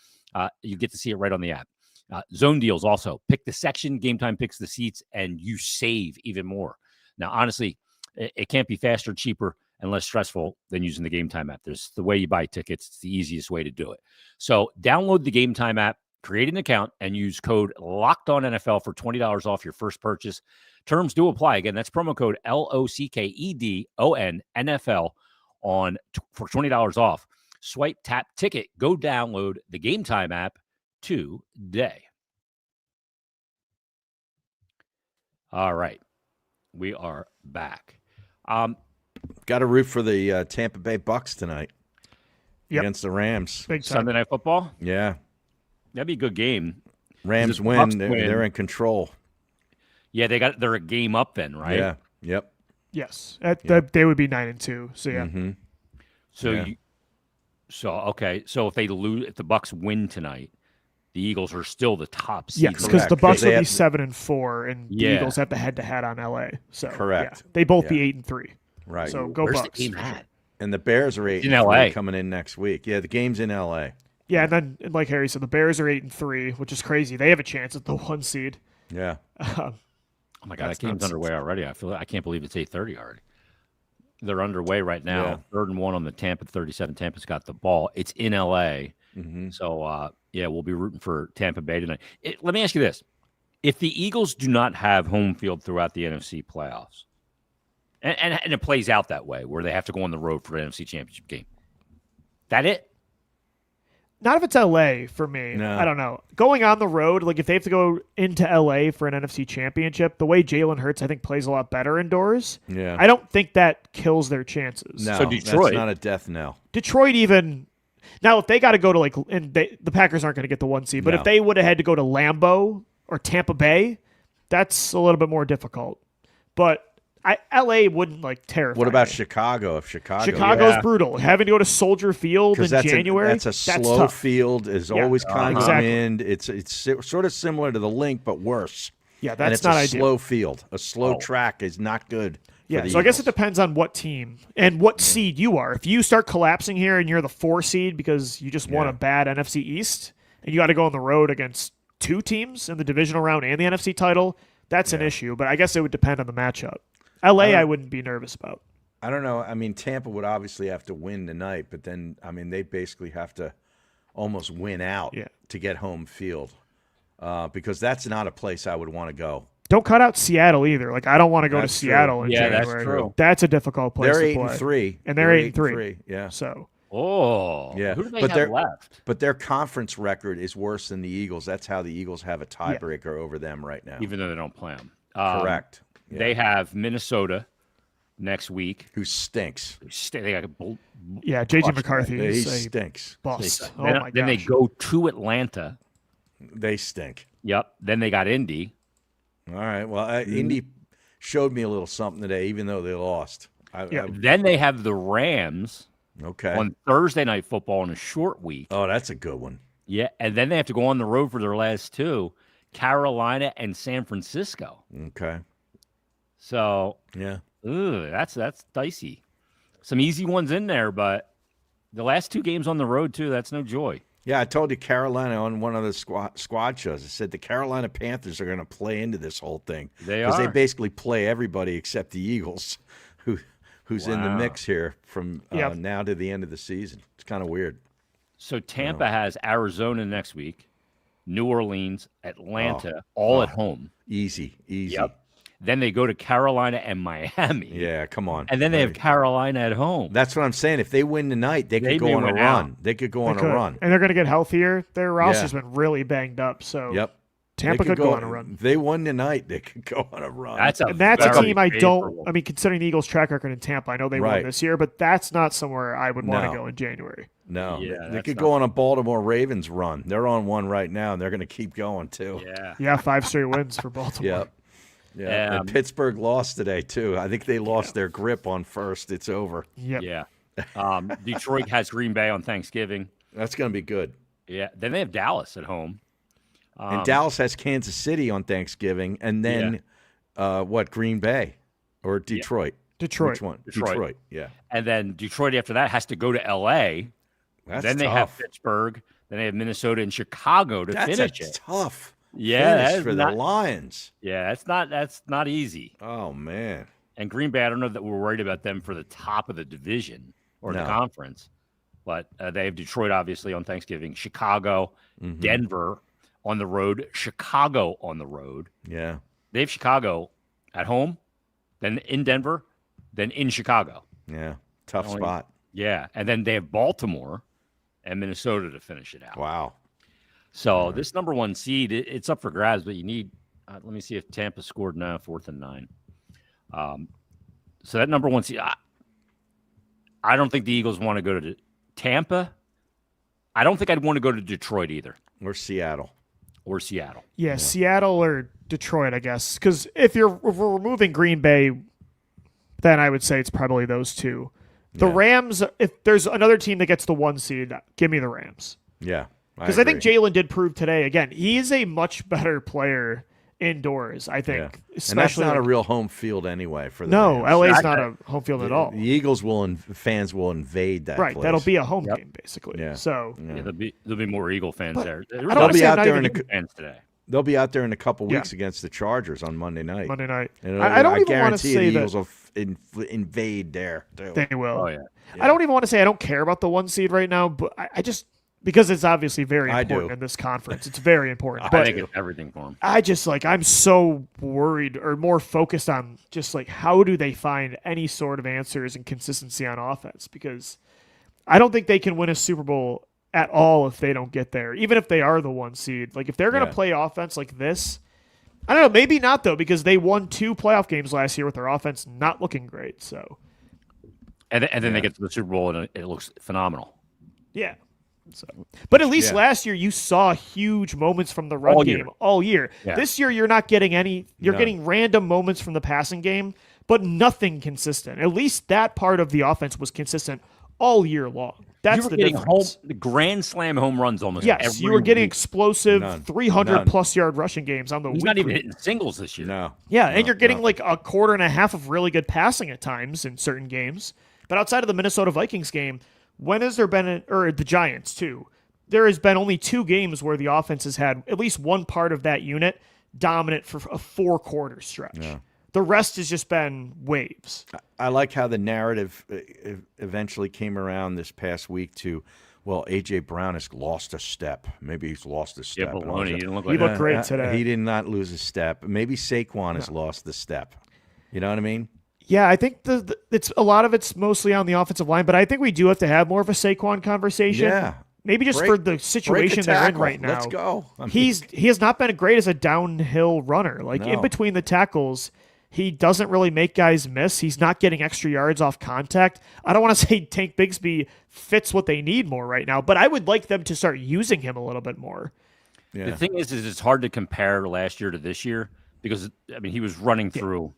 You get to see it right on the app. Zone deals also. Pick the section, Game Time picks the seats, and you save even more. Now, honestly, it can't be faster, cheaper, and less stressful than using the Game Time app. There's the way you buy tickets. It's the easiest way to do it. So download the Game Time app, create an account, and use code LOCKEDONNFL for $20 off your first purchase. Terms do apply. Again, that's promo code LOCKEDONNFL for $20 off. Swipe, tap, ticket. Go download the Game Time app today. All right. We are back. Got to root for the Tampa Bay Bucks tonight against the Rams. Big time. Sunday Night Football? Yeah. That'd be a good game. Rams win. Bucks They're in control. Yeah, they're a game up then, right? Yeah. Yep. Yes, they would be 9-2. So yeah. Mm-hmm. So if they lose, if the Bucks win tonight, the Eagles are still the top seed. Yes, because the Bucks They would be have- 7-4, and the Eagles have the head-to-head on LA. So Correct. yeah, they both be 8-3. Right. So go Where's Bucks. the game at? And the Bears are 8 in LA. coming in next week. Yeah, the game's in LA. Yeah, and then like Harry said, the Bears are 8-3, which is crazy. They have a chance at the 1 seed. Yeah. Oh my God, That's that game's nuts. underway already. I can't believe it's 8:30 already. They're underway right now. Yeah. 3rd and 1 on the Tampa 37. Tampa's got the ball. It's in LA. Mm-hmm. So we'll be rooting for Tampa Bay tonight. Let me ask you this: if the Eagles do not have home field throughout the NFC playoffs, and it plays out that way, where they have to go on the road for an NFC Championship game, that it? Not if it's LA for me. No. I don't know. Going on the road, like if they have to go into LA for an NFC Championship, the way Jalen Hurts, I think, plays a lot better indoors. Yeah. I don't think that kills their chances. No, So Detroit- that's not a death knell. Detroit even now, if they got to go to the Packers aren't going to get the 1 seed, but No. if they would have had to go to Lambeau or Tampa Bay, that's a little bit more difficult. But LA wouldn't terrify. What about me. Chicago? If Chicago's yeah. brutal. Having to go to Soldier Field in Because that's January, that's a slow tough. field. Is Yeah, always kind of exactly. wind. It's sort of similar to the Link, but worse. Yeah, And that's it's not a ideal. slow field. A slow track is not good. Yeah, for the so I guess it Eagles. depends on what team and what seed you are. If you start collapsing here and you're the 4 seed because you just won Yeah. a bad NFC East and you got to go on the road against 2 teams in the divisional round and the NFC title, that's an issue. But I guess it would depend on the matchup. LA, I wouldn't be nervous about. I don't know. I mean, Tampa would obviously have to win tonight, but then, I mean, they basically have to almost win out to get home field because that's not a place I would want to go. Don't cut out Seattle either. Like, I don't want to go to Seattle in January. That's true. That's a difficult place They're to play. 8-3. And they're 8-3. Yeah. So. Yeah. Who do they have left? But their conference record is worse than the Eagles. That's how the Eagles have a tiebreaker over them right now. Even though they don't play them. Correct. Yeah. They have Minnesota next week. Who stinks. They got J.J. McCarthy. He stinks. Bust. Oh, my gosh. Then they go to Atlanta. They stink. Yep. Then they got Indy. All right. Well, Indy showed me a little something today, even though they lost. Then they have the Rams. Okay. On Thursday Night Football in a short week. Oh, that's a good one. Yeah, and then they have to go on the road for their last two, Carolina and San Francisco. Okay. So that's dicey. Some easy ones in there, but the last two games on the road too. That's no joy. Yeah, I told you Carolina on one of the squad shows. I said the Carolina Panthers are going to play into this whole thing because they basically play everybody except the Eagles, who's in the mix here from now to the end of the season. It's kind of weird. So Tampa has Arizona next week, New Orleans, Atlanta, all at home. Easy. Yep. Then they go to Carolina and Miami. Yeah, come on. And then they have Carolina at home. That's what I'm saying. If they win tonight, they could go on a run. They could go on a run. And they're going to get healthier. Their roster's been really banged up. So Tampa could go on a run. If they won tonight, they could go on a run. That's a team I don't – I mean, considering the Eagles' track record in Tampa, I know they won this year, but that's not somewhere I would want to go in January. No. They could go on a Baltimore Ravens run. They're on one right now, and they're going to keep going too. Yeah, 5 straight wins for Baltimore. Yeah, and Pittsburgh lost today, too. I think they lost their grip on first. It's over. Yeah. Detroit has Green Bay on Thanksgiving. That's going to be good. Yeah. Then they have Dallas at home. And Dallas has Kansas City on Thanksgiving. And then, Green Bay or Detroit? Detroit. Which one? Detroit, yeah. And then Detroit after that has to go to L.A. Then they have Pittsburgh. Then they have Minnesota and Chicago to finish it. That's tough. Yeah, for the Lions. Yeah, that's not easy. Oh man! And Green Bay, I don't know that we're worried about them for the top of the division or the conference, but they have Detroit obviously on Thanksgiving, Chicago, Denver on the road, Chicago on the road. Yeah, they have Chicago at home, then in Denver, then in Chicago. Yeah, tough spot. Yeah, and then they have Baltimore and Minnesota to finish it out. Wow. So this number one seed, it's up for grabs, but you need. Let me see if Tampa scored now, 4th and 9. So that number one seed, I don't think the Eagles want to go to Tampa. I don't think I'd want to go to Detroit either, or Seattle. Yeah, Seattle or Detroit, I guess. Because if we're removing Green Bay, then I would say it's probably those two. The Rams. If there's another team that gets the 1 seed, give me the Rams. Yeah. Because I think Jalen did prove today, again, he is a much better player indoors, I think. Yeah. And that's not a real home field anyway for the No, Rams. LA's not a home field at all. The Eagles fans will invade that place. That'll be a home game, basically. Yeah. So there'll be more Eagle fans there. They'll be out there fans today. They'll be out there in a couple weeks against the Chargers on Monday night. And I don't even want to say the Eagles will invade there, too. They will. Oh, yeah. I don't even want to say I don't care about the 1 seed right now, but I just... Because it's obviously very important in this conference. It's very important. But I think it's everything for them. I'm so worried or more focused on just like how do they find any sort of answers and consistency on offense? Because I don't think they can win a Super Bowl at all if they don't get there, even if they are the 1 seed. Like if they're going to play offense like this, I don't know, maybe not though, because they won 2 playoff games last year with their offense not looking great. So, and then they get to the Super Bowl and it looks phenomenal. Yeah. So, but at least last year you saw huge moments from the run game all year. Yeah. This year you're not getting any. You're getting random moments from the passing game, but nothing consistent. At least that part of the offense was consistent all year long. That's the difference. The grand slam home runs almost. Yes, you were getting explosive 300+ yard rushing games on the week. He's not even hitting singles this year. No. Yeah, and you're getting like a quarter and a half of really good passing at times in certain games. But outside of the Minnesota Vikings game. When has there been, or the Giants too, there has been only 2 games where the offense has had at least one part of that unit dominant for a 4-quarter stretch. Yeah. The rest has just been waves. I like how the narrative eventually came around this past week to, well, A.J. Brown has lost a step. Maybe he's lost a step. Yeah, baloney. He didn't look He like looked great today. He did not lose a step. Maybe Saquon has lost the step. You know what I mean? Yeah, I think it's a lot of it's mostly on the offensive line, but I think we do have to have more of a Saquon conversation. Yeah. Maybe just for the situation they're in right now. Let's go. He has not been great as a downhill runner. Like in between the tackles, he doesn't really make guys miss. He's not getting extra yards off contact. I don't want to say Tank Bigsby fits what they need more right now, but I would like them to start using him a little bit more. Yeah. The thing is it's hard to compare last year to this year because, I mean, he was running through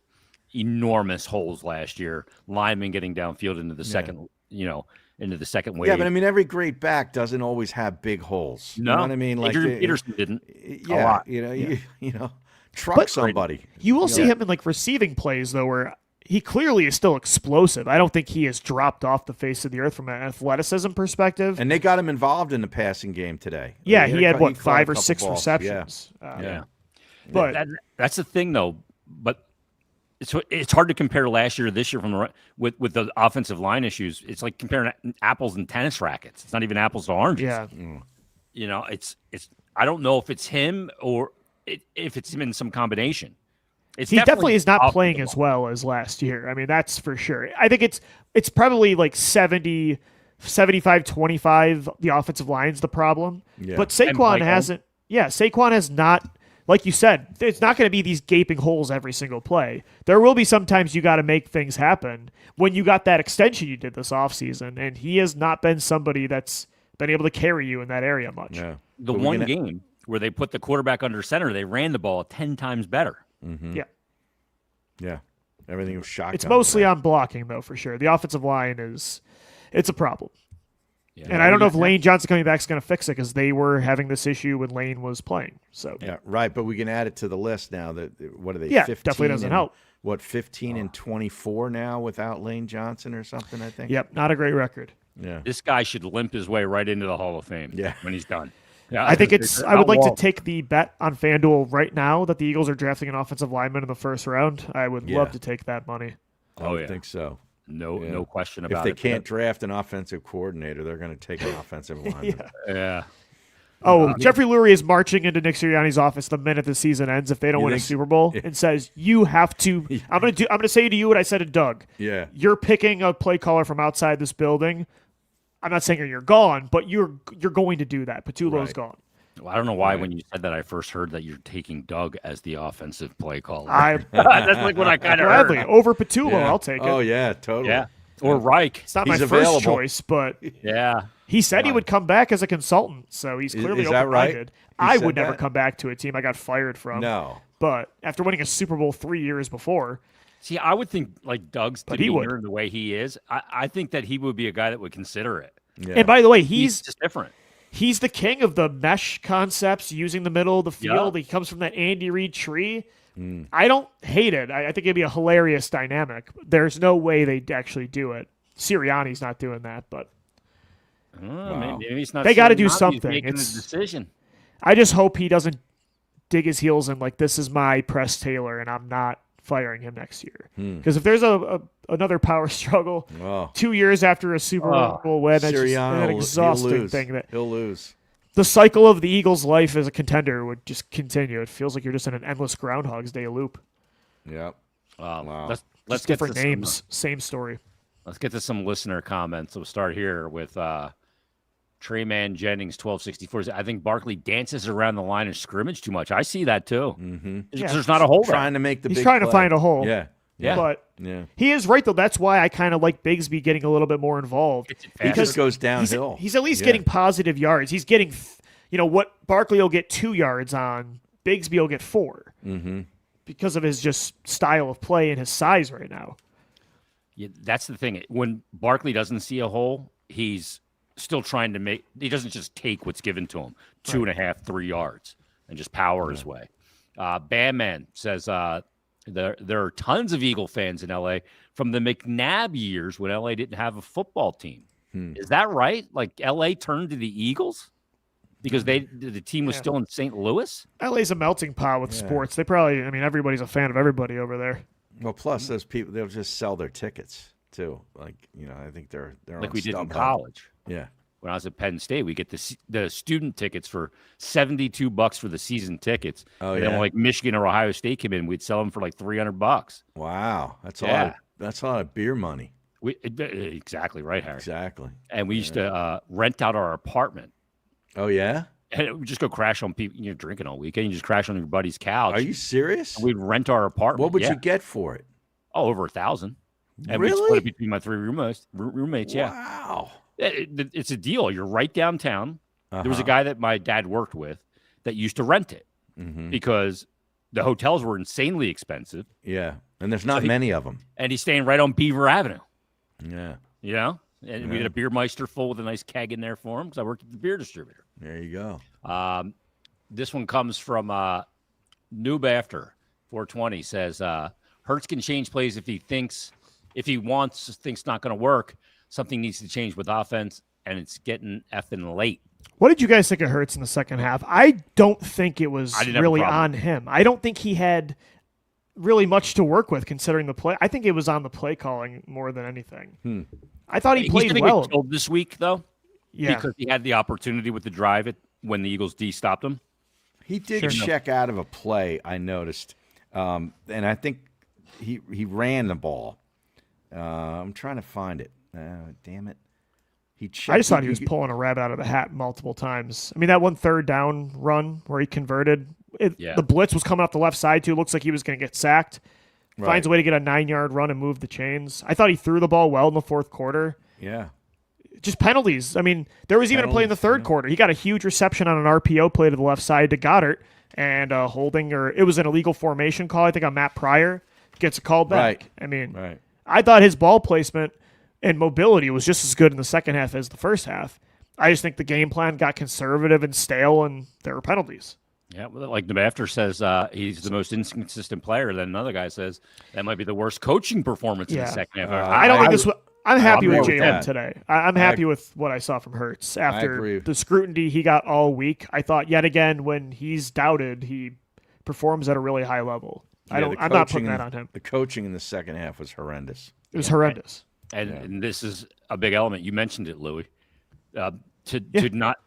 enormous holes last year, linemen getting downfield into the second, into the second wave. Yeah, but I mean, every great back doesn't always have big holes. No, You know what I mean? Like Adrian Peterson didn't. Yeah, a lot. you truck somebody. You will see him in like receiving plays though, where he clearly is still explosive. I don't think he has dropped off the face of the earth from an athleticism perspective. And they got him involved in the passing game today. Yeah, I mean, he had caught 5 a or couple 6 balls. receptions. Yeah. But That's the thing, though. But it's hard to compare last year to this year with the offensive line issues. It's like comparing apples and tennis rackets. It's not even apples to oranges. yeah, It's. I don't know if it's him or if it's him in some combination. he definitely is not playing as well as last year. I mean, that's for sure. I think it's probably like 70, 75, 25. The offensive line's the problem. Yeah. But Saquon hasn't. Yeah, Saquon has not. Like you said, it's not going to be these gaping holes every single play. There will be sometimes you got to make things happen. When you got that extension you did this offseason, and he has not been somebody that's been able to carry you in that area much. Yeah. The one game where they put the quarterback under center, they ran the ball 10 times better. Mm-hmm. Yeah. Yeah. Everything was shotgun. It's mostly on blocking, though, for sure. The offensive line it's a problem. Yeah. And I don't know if Lane Johnson coming back is going to fix it because they were having this issue when Lane was playing. So Yeah, right. But we can add it to the list now. That what are they? Yeah, 15 definitely doesn't and, help. What 15 and 24 now without Lane Johnson or something? I think. Yep, not a great record. Yeah. This guy should limp his way right into the Hall of Fame. Yeah. When he's done. Yeah, I think I would like to take the bet on FanDuel right now that the Eagles are drafting an offensive lineman in the first round. I would love to take that money. I think so. No question about it. it. If they can't draft an offensive coordinator, they're going to take an offensive lineman. Yeah. Oh, Jeffrey Lurie is marching into Nick Sirianni's office the minute the season ends if they don't win a Super Bowl and says, "You have to." I'm going to say to you what I said to Doug. Yeah. You're picking a play caller from outside this building. I'm not saying you're gone, but you're going to do that. Patullo's gone. Well, I don't know why when you said that I first heard that you're taking Doug as the offensive play caller. That's like what I kind of gladly heard. over Patullo. I'll take it. Oh yeah, totally. Yeah. Or Reich. It's not my He's first available. choice, but Yeah. he said he would come back as a consultant, so he's clearly is that right? open-minded. He I said would never that? come back to a team I got fired from. No. But after winning a Super Bowl 3 years before, See, I would think like Doug's But he would. demeanor, the way he is, I think that he would be a guy that would consider it. Yeah. and by the way, He's just different. He's the king of the mesh concepts, using the middle of the field. He comes from that Andy Reid tree. I don't hate it. I think it'd be a hilarious dynamic. There's no way they'd actually do it. Sirianni's not doing that, but Maybe he's not. They gotta do he's something. making It's- a decision. I just hope he doesn't dig his heels in like, this is my Press Taylor, and I'm not firing him next year. Because if there's another power struggle Oh. 2 years after a Super Bowl win, that's just Sirianni an he'll exhausting lose. thing. That He'll lose. the cycle of the Eagles' life as a contender would just continue. It feels like you're just in an endless Groundhog's Day loop. Yep. Wow. Let's Just get different to names, same story. Let's get to some listener comments. We'll start here with Treyman Jennings 1264. I think Barkley dances around the line of scrimmage too much. I see that too. Mm-hmm. There's not a hole there. Trying to make the He's big trying to play. find a hole. Yeah. Yeah. But Yeah. he is right, though. That's why I kind of like Bigsby getting a little bit more involved. He just goes downhill. He's at least getting positive yards. He's getting, what Barkley will get 2 yards on, Bigsby will get 4. Mm-hmm. Because of his just style of play and his size right now. Yeah, that's the thing. When Barkley doesn't see a hole, he's still trying to make. He doesn't just take what's given to him, 2.5, 3 yards, and just power his way. Bandman says there are tons of Eagle fans in LA from the McNabb years when LA didn't have a football team. Is that right? Like LA turned to the Eagles because the team was still in St. Louis? LA's a melting pot with sports. They probably, everybody's a fan of everybody over there. Well, plus those people, they'll just sell their tickets too. Like, I think they're Like on we did in StubHub. college. Yeah. When I was at Penn State, we get the student tickets for $72 for the season tickets. Oh, and then yeah? when, like, Michigan or Ohio State came in, we'd sell them for like $300. Wow, that's Yeah. a lot of beer money. Exactly right, Harry. Exactly. And we used to rent out our apartment. Oh yeah. And it would just go crash on people. You're drinking all weekend. You just crash on your buddy's couch. Are you serious? And we'd rent our apartment. What would Yeah. you get for it? Oh, over $1,000. And Really? we split it between my three roommates. Yeah. Wow. It's a deal. You're right downtown. Uh-huh. There was a guy that my dad worked with that used to rent it because the hotels were insanely expensive. Yeah, and there's not many of them. And he's staying right on Beaver Avenue. Yeah. And we had a beer meister full with a nice keg in there for him because I worked at the beer distributor. There you go. This one comes from Noob After 420 says Hurts can change plays if he thinks not going to work. Something needs to change with offense, and it's getting effing late. What did you guys think of Hurts in the second half? I don't think it was didn't have a really problem. on him. I don't think he had really much to work with considering the play. I think it was on the play calling more than anything. I thought he He's played gonna well. get killed this week, though, Yeah. because he had the opportunity with the drive when the Eagles stopped him. He did check out of a play, I noticed, and I think he ran the ball. I'm trying to find it. Damn it. He checked. I just thought he was pulling a rabbit out of the hat multiple times. I mean, that one third down run where he converted, the blitz was coming off the left side too. Looks like he was going to get sacked. Finds a way to get a 9-yard run and move the chains. I thought he threw the ball well in the fourth quarter. Yeah. Just penalties. I mean, there was even a play in the third quarter. He got a huge reception on an RPO play to the left side to Goddard and holding, or it was an illegal formation call, I think, on Matt Pryor. Gets a call back. Right. I mean, Right. I thought his ball placement and mobility was just as good in the second half as the first half. I just think the game plan got conservative and stale, and there were penalties. Yeah, well, like the after says he's the most inconsistent player. Then another guy says that might be the worst coaching performance in the second half. I don't think this was. I'm happy with agree with Jalen that. today. I'm happy with what I saw from Hurts agree. after the scrutiny he got all week. I thought yet again when he's doubted, he performs at a really high level. Yeah, I'm not putting that on him. The coaching in the second half was horrendous. It was horrendous. And this is a big element. You mentioned it, Louie. To not,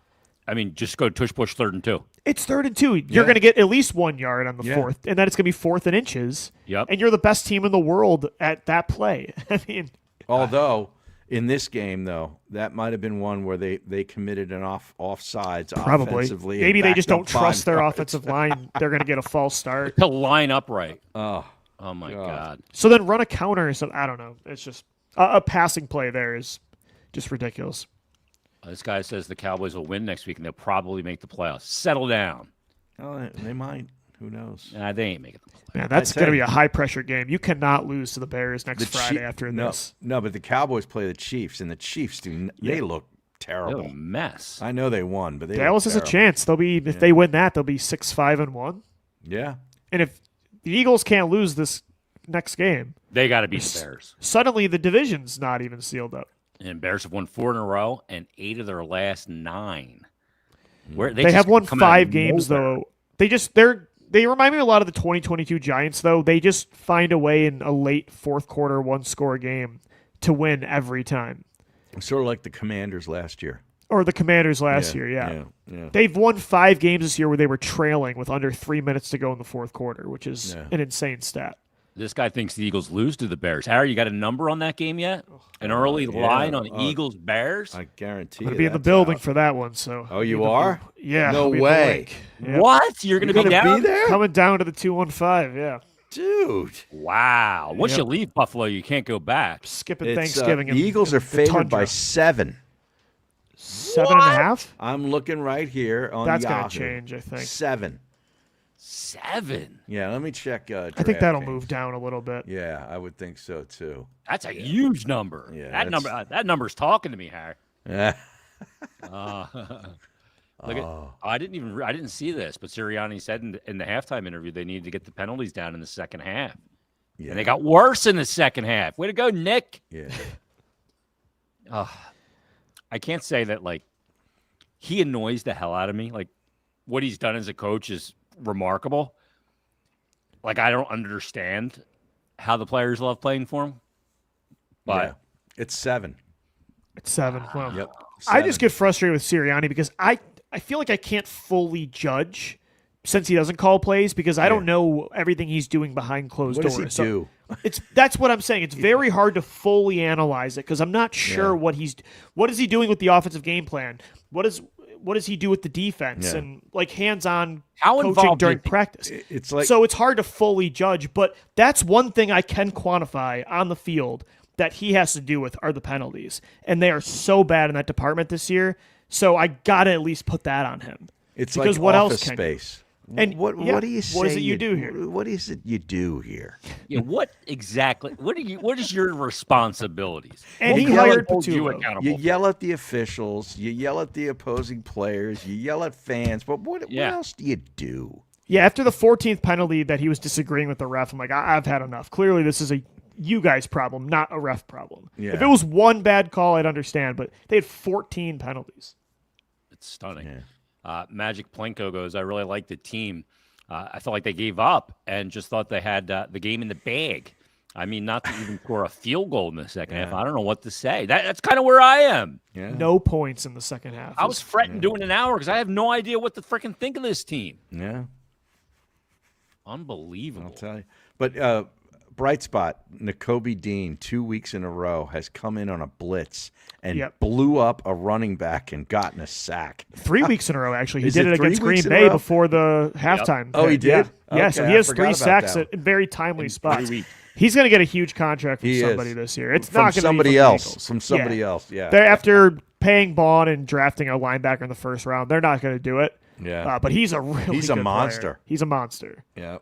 I mean, just go tush push 3rd and 2. It's 3rd and 2. You're going to get at least 1 yard on the fourth, and then it's going to be 4th and inches. Yep. And you're the best team in the world at that play. I mean, Although in this game, though, that might have been one where they committed an offsides probably. offensively. Maybe and they just backed up don't trust 5 their yards. offensive line. They're going to get a false start. To line up right. Oh, my God. So then run a counter or something. I don't know. It's just a passing play there is just ridiculous. This guy says the Cowboys will win next week, and they'll probably make the playoffs. Settle down. oh, they might. Who knows? Nah, they ain't making the playoffs. Man, that's tell going to you. be a high-pressure game. You cannot lose to the Bears next Friday after this. No, but the Cowboys play the Chiefs, and the Chiefs they look terrible. They're a mess. I know they won, but they Dallas look has a terrible. chance. They'll be if they win that, they'll be 6-5-1. Yeah. And if the Eagles can't lose this next game, They got to beat the Bears. suddenly the division's not even sealed up. And Bears have won 4 in a row and 8 of their last 9. Where They just have won come out of 5 games nowhere. though. They remind me a lot of the 2022 Giants though. They just find a way in a late fourth quarter 1-score game to win every time. Sort of like the Commanders last year. Or the Commanders last year, yeah. Yeah. They've won 5 games this year where they were trailing with under 3 minutes to go in the fourth quarter, which is an insane stat. This guy thinks the Eagles lose to the Bears. Harry, you got a number on that game yet? An early line on Eagles Bears? I guarantee I'm you. going to be in the that's building out. for that one. So Oh, you are? Yeah. No I'll be at the way. lake. Yep. What? You're going to be Gonna down? be there? Coming down to the 215, yeah. Dude. Wow. Once Yep. you leave Buffalo, you can't go back. Skipping It's, Thanksgiving. the Eagles are favored by tundra. 7. 7.5? I'm looking right here on That's Yahoo. going to change, I think. 7. 7? Yeah, let me check. I think that'll DraftKings. move down a little bit. Yeah, I would think so too. That's a huge number. Yeah, That number's talking to me, Harry. Yeah. Look at, I didn't see this, but Sirianni said in the halftime interview they needed to get the penalties down in the second half. Yeah. And they got worse in the second half. Way to go, Nick. Yeah. I can't say that, like, he annoys the hell out of me. Like, what he's done as a coach is remarkable. Like, I don't understand how the players love playing for him. But Yeah. It's 7. It's 7. Well, Yep. I just 7. get frustrated with Sirianni because I feel like I can't fully judge since he doesn't call plays because I don't know everything he's doing behind closed What doors. does he do? That's what I'm saying. It's very hard to fully analyze it because I'm not sure what is he doing with the offensive game plan. What does he do with the defense and like hands-on How coaching involved during is he? practice? It's like So it's hard to fully judge, but that's one thing I can quantify on the field that he has to do with are the penalties. And they are so bad in that department this year. So I got to at least put that on him. it's because like what Office else can Space. And what yeah, do you say? what is it you do here? What is it you do here? yeah, what exactly? What is your responsibilities? And he What hired holds you Patullo. accountable. You yell at the officials. You yell at the opposing players. You yell at fans. But what else do you do? Yeah, after the 14th penalty that he was disagreeing with the ref, I'm like, I've had enough. Clearly, this is a you guys problem, not a ref problem. Yeah. If it was one bad call, I'd understand, but they had 14 penalties. It's stunning. Magic Plenko goes, I really like the team. I felt like they gave up and just thought they had the game in the bag. I mean, not to even score a field goal in the second half. I don't know what to say. That's kind of where I am. Yeah. No points in the second half. I was fretting doing an hour because I have no idea what to freaking think of this team. Yeah. Unbelievable. I'll tell you. But bright spot, Nakobe Dean, 2 weeks in a row, has come in on a blitz and blew up a running back and gotten a sack. 3 weeks in a row, actually. He Is did it it 3 against weeks Green in a Bay row? before the halftime. Oh, he did? Yeah, so Okay, he has I forgot 3 about sacks that in very timely spots. 3 weeks. He's going to get a huge contract from He somebody is. this year. It's From not going to be somebody from the else. Eagles. From somebody else, yeah. They're after paying Bond and drafting a linebacker in the first round. They're not going to do it. Yeah. But he's a really He's a good monster. player. He's a monster. Yeah.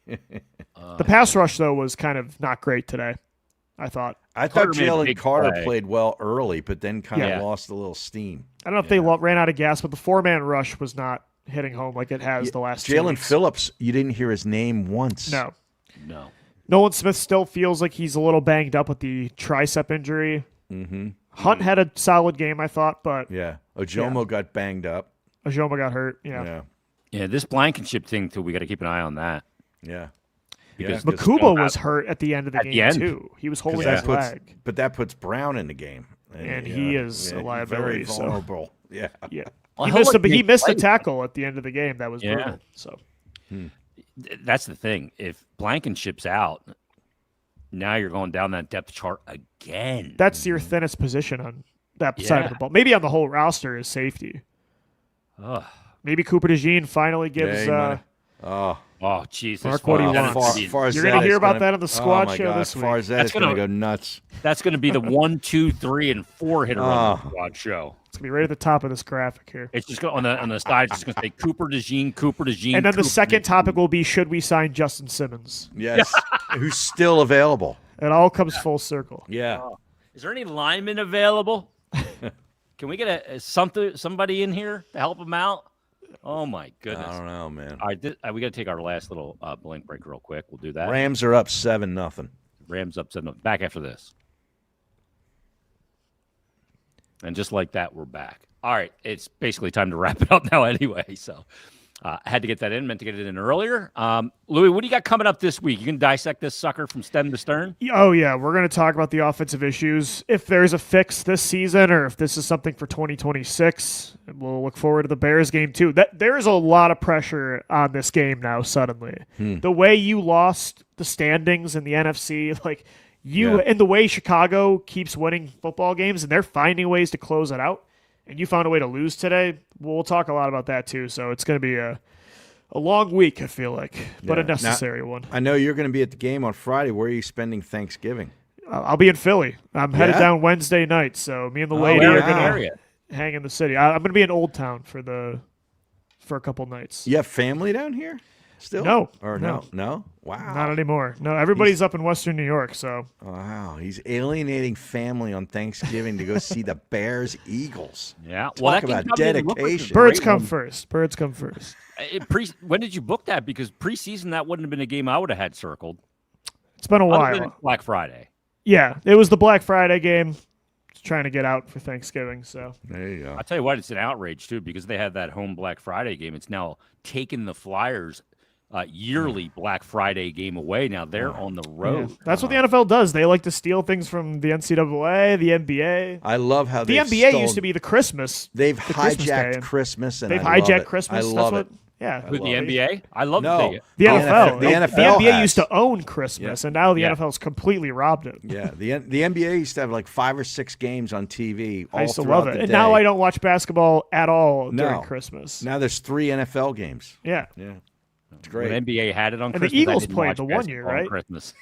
The pass rush, though, was kind of not great today, I thought. I thought Carter made a Jalen big Carter play. played well early, but then kind of Yeah. lost a little steam. I don't know if they ran out of gas, but the four-man rush was not hitting home like it has the last 2 Jalen weeks. Phillips, you didn't hear his name once. No. No. Nolan Smith still feels like he's a little banged up with the tricep injury. Mm-hmm. Hunt had a solid game, I thought, but Yeah. Ojomo got banged up. Ajoma got hurt. Yeah. Yeah. Yeah, this Blankenship thing, too, we got to keep an eye on that. Yeah. Because Yeah, Makuba was hurt at the end of the At game, the end. too. He was holding that his puts, leg. but that puts Brown in the game. And he is a liability, Very so- vulnerable. Yeah. Yeah. Well, He he'll missed, let he Nick missed a play. tackle at the end of the game. That was Yeah. brutal. So That's the thing. If Blankenship's out, now you're going down that depth chart again. that's your thinnest position on that side of Yeah. the ball. Maybe on the whole roster is safety. Ugh. Maybe Cooper DeJean finally gives Yeah, he might have- Oh, Oh, Jesus. Mark what he That's wants. gonna be- Farzad You're gonna hear is about that on the squad my show God, this week. Farzad That's is going to gonna- go nuts. That's going to be the 1, 2, 3, and 4 hitter on the squad show. It's gonna be right at the top of this graphic here. It's just going on the side. It's just going to say Cooper DeJean, Cooper DeJean. And then the Cooper second DeJean. topic will be, should we sign Justin Simmons? Yes. Who's still available. It all comes full circle. Yeah. Is there any linemen available? Can we get somebody in here to help him out? Oh my goodness! I don't know, man. All right, we got to take our last little blink break real quick. We'll do that. Rams are up 7-0. Rams up 7. Back after this. And just like that, we're back. All right, it's basically time to wrap it up now anyway. So I had to get that in, meant to get it in earlier. Louis, what do you got coming up this week? You can dissect this sucker from stem to stern? Oh, yeah. We're going to talk about the offensive issues. If there's a fix this season or if this is something for 2026, we'll look forward to the Bears game, too. There is a lot of pressure on this game now, suddenly. The way you lost the standings in the NFC, and the way Chicago keeps winning football games and they're finding ways to close it out, and you found a way to lose today, we'll talk a lot about that, too. So it's going to be a long week, I feel like, but a Yeah. necessary one. I know you're going to be at the game on Friday. Where are you spending Thanksgiving? I'll be in Philly. I'm headed Yeah? down Wednesday night, so me and the lady where are in the gonna area? hang in the city. I'm gonna be in Old Town for a couple nights. You have family down here still? No. Or No. no? Wow. Not anymore. No, everybody's up in Western New York, so Wow. He's alienating family on Thanksgiving to go see the Bears Eagles. Yeah. Talk that game about probably didn't look like a dedication. birds great come one. first. Birds come first. When did you book that? Because preseason, that wouldn't have been a game I would have had circled. It's been a Other than while. Black Friday. Yeah, it was the Black Friday game. Just trying to get out for Thanksgiving, so There you go. I'll tell you what, it's an outrage, too, because they had that home Black Friday game. It's now taken the Flyers yearly Black Friday game away. Now they're on the road. Yeah. That's what the NFL does. They like to steal things from the NCAA, the NBA. I love how the NBA used to be the Christmas. They've the Christmas hijacked day. Christmas, and They've I love hijacked it. Christmas. I love That's it. what. Yeah. With the NBA, I love No. The NFL. The NFL The NBA has. used to own Christmas, and now the Yeah. NFL's completely robbed it. Yeah, the NBA used to have like 5 or 6 games on TV. All I used to throughout love it. the And day. now I don't watch basketball at all during No. Christmas. Now there's 3 NFL games. Yeah. Yeah, it's great. When NBA had it on And the Christmas, I Eagles didn't played watch the one year, basketball on right? Christmas.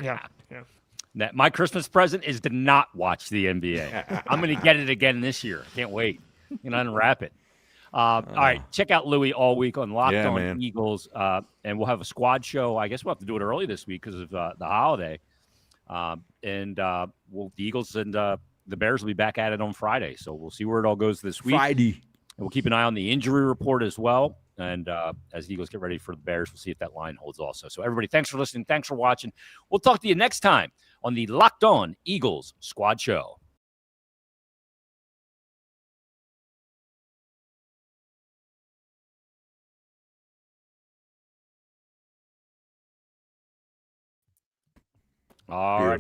Yeah. That my Christmas present is to not watch the NBA. I'm going to get it again this year. Can't wait. Unwrap it. All right, check out Louie all week on Locked On man. Eagles, and we'll have a squad show. I guess we'll have to do it early this week because of the holiday. The Eagles and the Bears will be back at it on Friday, so we'll see where it all goes this week. Friday. And we'll keep an eye on the injury report as well. And as the Eagles get ready for the Bears, we'll see if that line holds also. So everybody, thanks for listening. Thanks for watching. We'll talk to you next time on the Locked On Eagles Squad Show. All right.